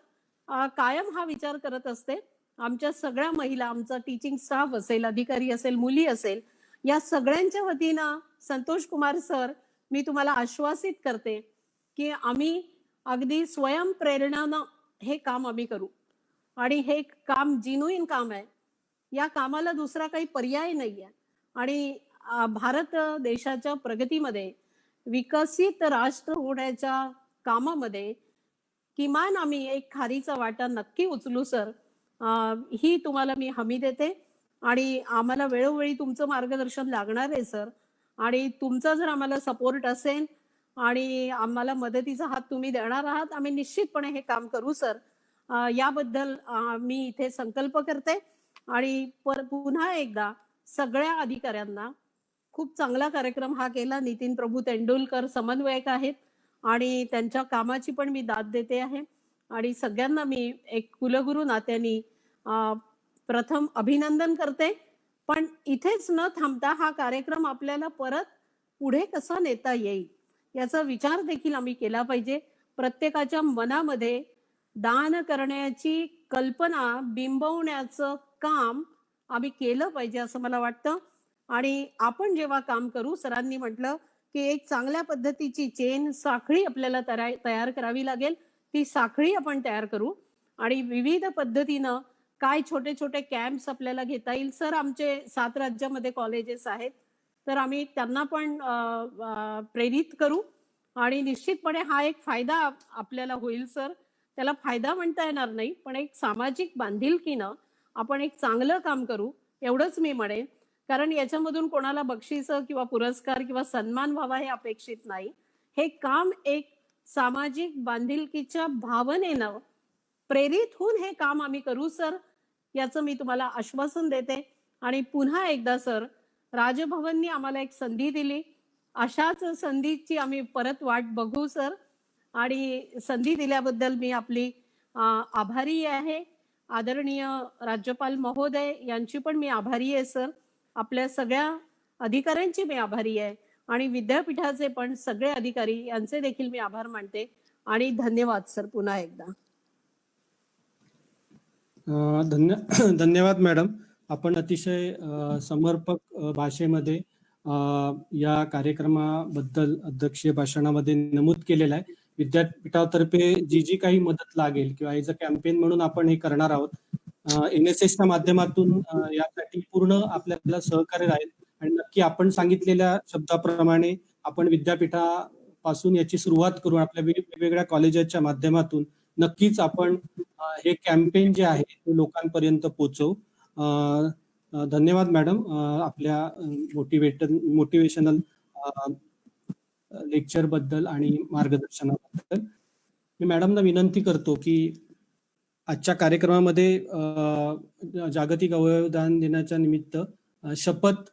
कायम हा विचार करत असते. आमच्या सगळ्या महिला, आमचा टीचिंग स्टाफ असेल, अधिकारी असेल, मुली असेल, या सगळ्यांच्या वतीनं संतोष कुमार सर, मी तुम्हाला आश्वासित करते की आम्ही अगदी स्वयंप्रेरणानं हे काम आम्ही करू. आणि हे काम जिन्यूइन काम आहे. या कामाला दुसरा काही पर्याय नाही आहे. आणि भारत देशाच्या प्रगतीमध्ये, विकसित राष्ट्र होण्याच्या कामामध्ये किमान आम्ही एक खारीचा वाटा नक्की उचलू सर. ही तुम्हाला मी हमी देते. आणि आम्हाला वेळोवेळी तुमचं मार्गदर्शन लागणार आहे सर. आणि तुमचा जर आम्हाला सपोर्ट असेल आणि आम्हाला मदतीचा हात तुम्ही देणार आहात, आम्ही निश्चितपणे हे काम करू सर. याबद्दल मी इथे संकल्प करते. आणि पुन्हा एकदा सगळ्या अधिकाऱ्यांना, खूप चांगला कार्यक्रम हा केला. नितीन प्रभू तेंडुलकर समन्वयक आहेत आणि त्यांच्या कामाची पण मी दाद देते आहे. आणि सगळ्यांना मी एक कुलगुरू नात्याने प्रथम अभिनंदन करते. पण इथेच न थांबता हा कार्यक्रम आपल्याला परत पुढे कसा नेता येईल याचा विचार देखील आम्ही केला पाहिजे. प्रत्येकाच्या मनामध्ये दान करण्याची कल्पना बिंबवण्याचं काम आम्ही केलं पाहिजे असं मला वाटतं. आणि आपण जेव्हा काम करू, सरांनी म्हटलं की एक चांगल्या पद्धतीची चेन, साखळी आपल्याला तयार करावी लागेल. ती साखळी आपण तयार करू. आणि विविध पद्धतीनं काय छोटे छोटे कॅम्प्स आपल्याला घेता येईल सर. आमचे 7 राज्यामध्ये कॉलेजेस आहेत, तर आम्ही त्यांना पण प्रेरित करू. आणि निश्चितपणे हा एक फायदा आपल्याला होईल सर. त्याला फायदा म्हणता येणार नाही, पण एक सामाजिक बांधिलकीनं आपण एक चांगलं काम करू, एवढंच मी म्हणेन. कारण याच्यामधून कोणाला बक्षीस किंवा पुरस्कार किंवा सन्मान व्हावा हे अपेक्षित नाही. हे काम एक सामाजिक बांधिलकीच्या भावनेनं प्रेरित होऊन हे काम आम्ही करू सर, याचं मी तुम्हाला आश्वासन देते. आणि पुन्हा एकदा सर, राजभवननी आम्हाला एक संधी दिली, अशाच संधीची आम्ही परत वाट बघू सर. आणि संधी दिल्याबद्दल मी आपली आभारी आहे. आदरणीय राज्यपाल महोदय यांची पण मी आभारी आहे सर. आपल्या सगळ्या अधिकाऱ्यांची मी आभारी आहे. आणि विद्यापीठाचे पण सगळे अधिकारी यांचे देखील मी आभार मानते. आणि धन्यवाद सर पुन्हा एकदा. धन्यवाद मॅडम. आपण अतिशय समर्पक भाषेमध्ये या कार्यक्रमाबद्दल अध्यक्षीय भाषणामध्ये नमूद केलेलं आहे. विद्यापीठातर्फे जी काही मदत लागेल किंवा एज अ कॅम्पेन म्हणून आपण हे करणार आहोत. NSSच्या माध्यमातून यासाठी पूर्ण आपल्याला सहकार्य राहील आणि नक्की आपण सांगितलेल्या शब्दाप्रमाणे आपण विद्यापीठापासून याची सुरुवात करून आपल्या वेगवेगळ्या कॉलेजच्या माध्यमातून नक्कीच आपण हे कॅम्पेन जे आहे ते लोकांपर्यंत पोहोचवू. धन्यवाद मॅडम आपल्या मोटिवेशनल लेक्चर बद्दल आणि मार्गदर्शनाबद्दल. मी मॅडमना विनंती करतो की आजच्या कार्यक्रमामध्ये जागतिक अवयवदान दिनाच्या निमित्त शपथ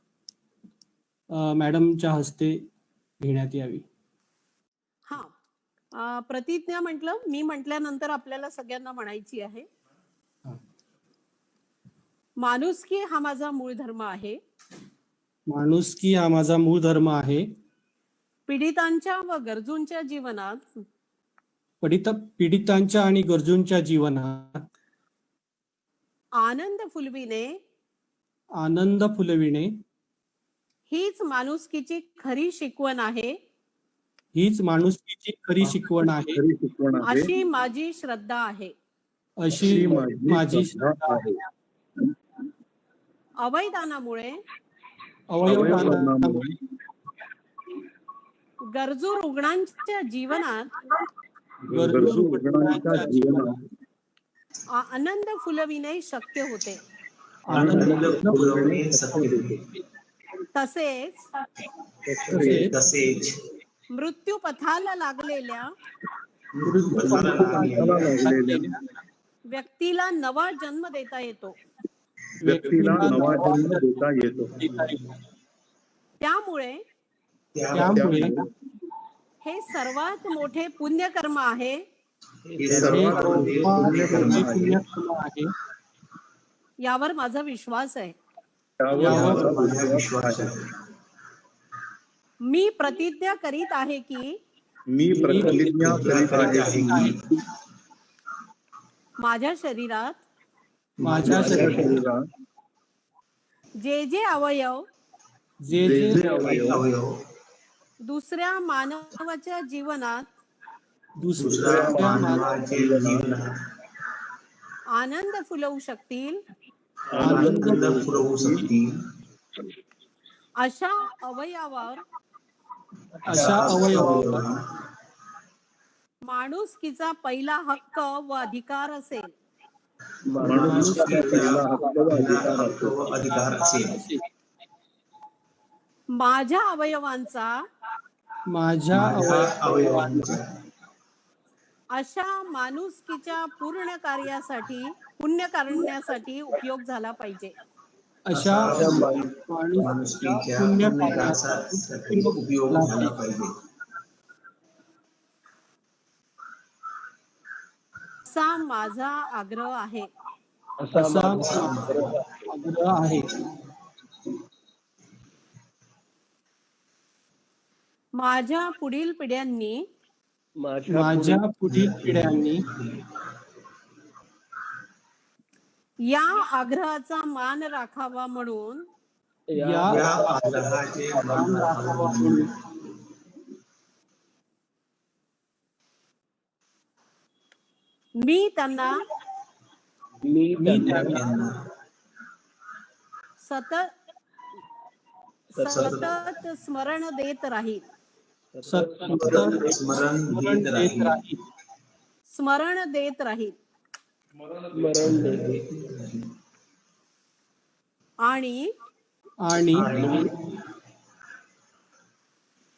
मॅडमच्या हस्ते घेण्यात यावी. प्रतिज्ञा म्हटलं, मी म्हटल्यानंतर आपल्याला सगळ्यांना म्हणायची आहे. माणुसकी हा माझा मूळ धर्म आहे. माणुसकी हा माझा मूळ धर्म आहे. पीडितांच्या व गरजूंच्या जीवनात पीडितांच्या आणि गरजूंच्या जीवनात आनंद फुलविणे हीच माणुसकीची खरी शिकवण आहे. हीच माणुसकीची खरी शिकवण आहे. अशी माझी श्रद्धा आहे. अशी माझी श्रद्धा आहे. अवयदानामुळे गरजू रुग्णांच्या जीवनात आनंद फुलविणे शक्य होते. तसेच मृत्यू पथाला लागलेल्या व्यक्तीला नवा जन्म देता येतो. त्यामुळे हे सर्वात मोठे पुण्यकर्म आहे. यावर माझा विश्वास आहे. मी प्रतिज्ञा करीत आहे की माझ्या शरीरात जे अवयव दुसऱ्या मानवाच्या जीवनात आनंद फुलवू शकतील अशा अवयवावर माणुसकीचा पहिला हक्क व अधिकार असेल. माझ्या अवयवांचा अशा माणुसकीच्या पूर्ण कार्यासाठी पुण्य करण्यासाठी उपयोग झाला पाहिजे. अशा माणुसकीच्या पुण्यकार्यासाठी उपयोग झाला पाहिजे असा माझा आग्रह आहे. माझ्या पुढील पिढ्यांनी या आग्रहाचा मान राखावा म्हणून मी त्यांना सतत स्मरण देत राहील. आणि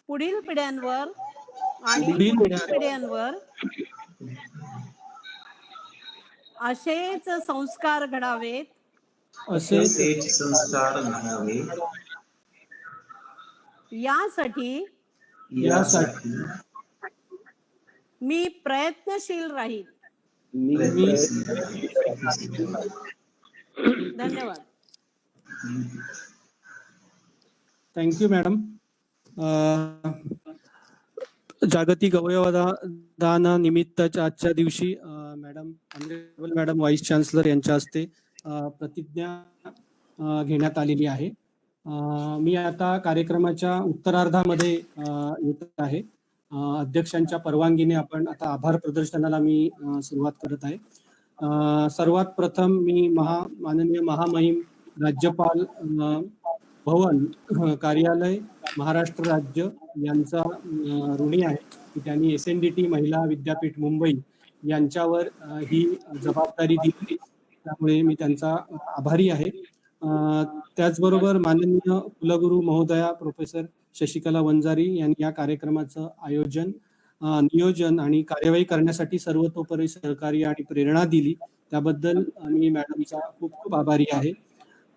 पुढील पिढ्यांवर असेच संस्कार घडावेत. यासाठी मी प्रयत्नशील राहील. धन्यवाद. Thank you madam. जागतिक अवयवदान निमित्ताच्या आजच्या दिवशी ऑनरेबल मॅडम व्हाईस चान्सलर यांच्या हस्ते प्रतिज्ञा घेण्यात आलेली आहे. मी आता कार्यक्रमाच्या उत्तरार्धामध्ये येत आहे. अध्यक्षांच्या परवानगीने आपण आता आभार प्रदर्शनाला मी सुरुवात करत आहे. सर्वात प्रथम मी माननीय महामहिम राज्यपाल भवन कार्यालय महाराष्ट्र राज्य यांचा ऋणी आहे की त्यांनी SNDT महिला विद्यापीठ मुंबई यांच्यावर ही जबाबदारी दिली, त्यामुळे मी त्यांचा आभारी आहे. त्याचबरोबर माननीय कुलगुरू महोदया प्रोफेसर शशिकला वंजारी यांनी या कार्यक्रमाचं आयोजन, नियोजन आणि कार्यवाही करण्यासाठी सर्वतोपरी सहकार्य आणि प्रेरणा दिली, त्याबद्दल मी मॅडमचा खूप खूप आभारी आहे.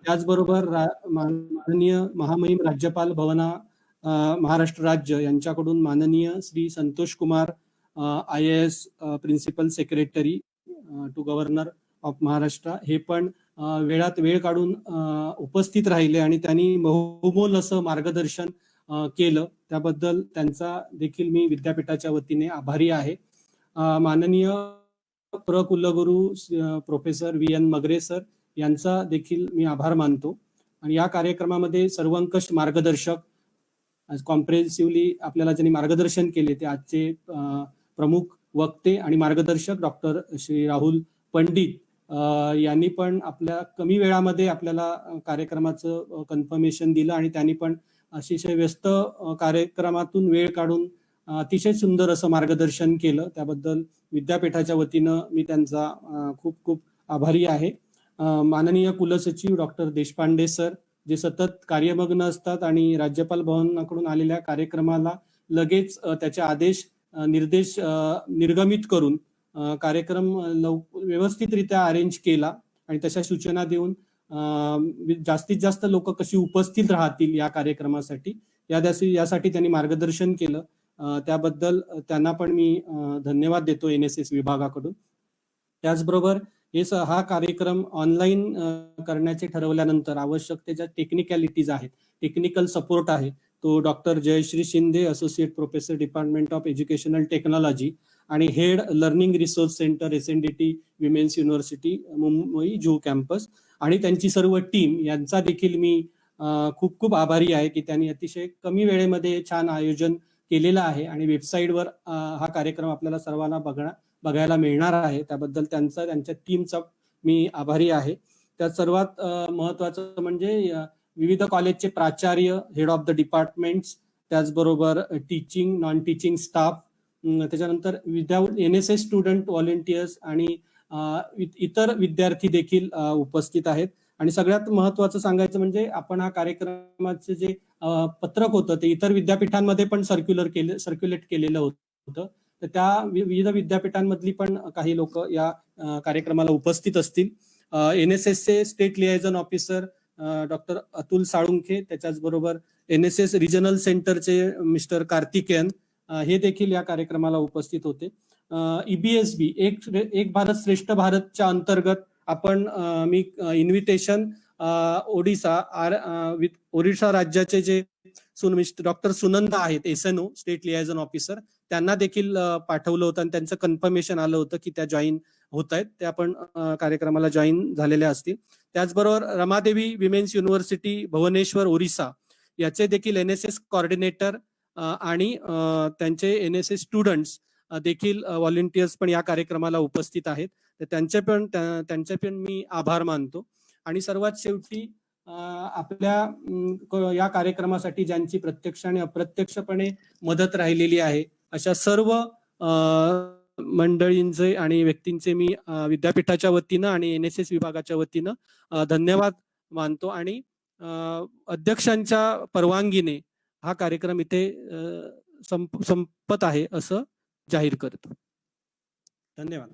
त्याचबरोबर माननीय महामहिम राज्यपाल भवना महाराष्ट्र राज्य यांच्याकडून माननीय Shri Santosh Kumar IAS principal secretary to governor of Maharashtra हे पण वेळात वेळ काढून उपस्थित राहिले आणि त्यांनी बहुमोल असं मार्गदर्शन केलं, त्याबद्दल त्यांचा देखील मी विद्यापीठाच्या वतीने आभारी आहे. माननीय कुलगुरू प्रोफेसर VN मगरे सर यांचा देखील मी आभार मानतो. आणि या कार्यक्रमामध्ये सर्वंकष मार्गदर्शक कॉम्प्रेहेन्सिव्हली आपल्याला ज्यांनी मार्गदर्शन केले ते आजचे प्रमुख वक्ते आणि मार्गदर्शक डॉक्टर श्री राहुल पंडित यांनी पण आपल्या कमी वेळामध्ये आपल्याला कार्यक्रमाचं कन्फर्मेशन दिलं आणि त्यांनी पण अतिशय व्यस्त कार्यक्रमातून वेळ काढून अतिशय सुंदर असं मार्गदर्शन केलं, त्याबद्दल विद्यापीठाच्या वतीनं मी त्यांचा खूप खूप आभारी आहे. माननीय कुलसचिव डॉक्टर देशपांडे सर जे सतत कार्यमग्न असतात आणि राज्यपाल भवनाकडून आलेल्या कार्यक्रमाला लगेच त्याचे आदेश निर्देश निर्गमित करून कार्यक्रम व्यवस्थितरित्या अरेंज केला आणि तशा सूचना देऊन जास्तीत जास्त लोक कशी उपस्थित राहतील या कार्यक्रमासाठी यासाठी त्यांनी मार्गदर्शन केलं, त्याबद्दल त्यांना पण मी धन्यवाद देतो NSS विभागाकडून. त्याचबरोबर हा कार्यक्रम ऑनलाईन करण्याचे ठरवल्यानंतर आवश्यक ज्या टेक्निकॅलिटीज आहेत, टेक्निकल सपोर्ट आहे, तो doctor Jayashree Shinde associate professor department of educational technology आणि head learning resource centre SNDT women's university Mumbai Juhu campus आणि त्यांची सर्व टीम यांचा देखील मी खूप खूप आभारी आहे की त्यांनी अतिशय कमी वेळेमध्ये छान आयोजन केलेलं आहे आणि वेबसाईटवर हा कार्यक्रम आपल्याला सर्वांना बघायला मिळणार आहे, त्याबद्दल त्यांच्या टीमचा मी आभारी आहे. त्यात सर्वात महत्वाचं म्हणजे विविध कॉलेजचे प्राचार्य, हेड ऑफ द डिपार्टमेंट्स, त्याचबरोबर टीचिंग नॉन टीचिंग स्टाफ, त्याच्यानंतर NSS स्टुडंट व्हॉलेंटियर्स आणि इतर विद्यार्थी देखील उपस्थित आहेत. आणि सगळ्यात महत्वाचं सांगायचं म्हणजे आपण हा कार्यक्रमाचे जे पत्रक होतं ते इतर विद्यापीठांमध्ये पण सर्क्युलेट केलेलं होतं, तर त्या विविध विद्यापीठांमधली पण काही लोक या कार्यक्रमाला उपस्थित असतील. NSSचे state liaison officer doctor Atul Salunkhe, त्याच्याचबरोबर NSS रिजनल सेंटरचे मिस्टर कार्तिकेयन हे देखील या कार्यक्रमाला उपस्थित होते. EBSB एक भारत श्रेष्ठ भारतच्या अंतर्गत आपण मी इन्व्हिटेशन ओडिशा राज्याचे जे डॉक्टर सुनंदा आहेत SNO स्टेट लिएझन ऑफिसर, त्यांना देखील पाठवलं होतं आणि त्यांचं कन्फर्मेशन आलं होतं की त्या जॉईन होत आहेत, त्या पण कार्यक्रमाला जॉईन झालेल्या असतील. त्याचबरोबर रमादेवी विमेन्स युनिव्हर्सिटी भुवनेश्वर ओरिसा याचे देखील NSS कॉर्डिनेटर आणि त्यांचे NSS स्टुडंट्स देखील व्हॉलेंटियर्स पण या कार्यक्रमाला उपस्थित आहेत, तर त्यांचे पण मी आभार मानतो. आणि सर्वात शेवटी आपल्या या कार्यक्रमासाठी ज्यांची प्रत्यक्ष आणि अप्रत्यक्षपणे मदत राहिलेली आहे अशा सर्व मंडळींचे आणि व्यक्तींचे मी विद्यापीठाच्या वतीनं आणि NSS विभागाच्या वतीनं धन्यवाद मानतो आणि अध्यक्षांच्या परवानगीने हा कार्यक्रम इथे संपत आहे असं जाहीर करतो. धन्यवाद.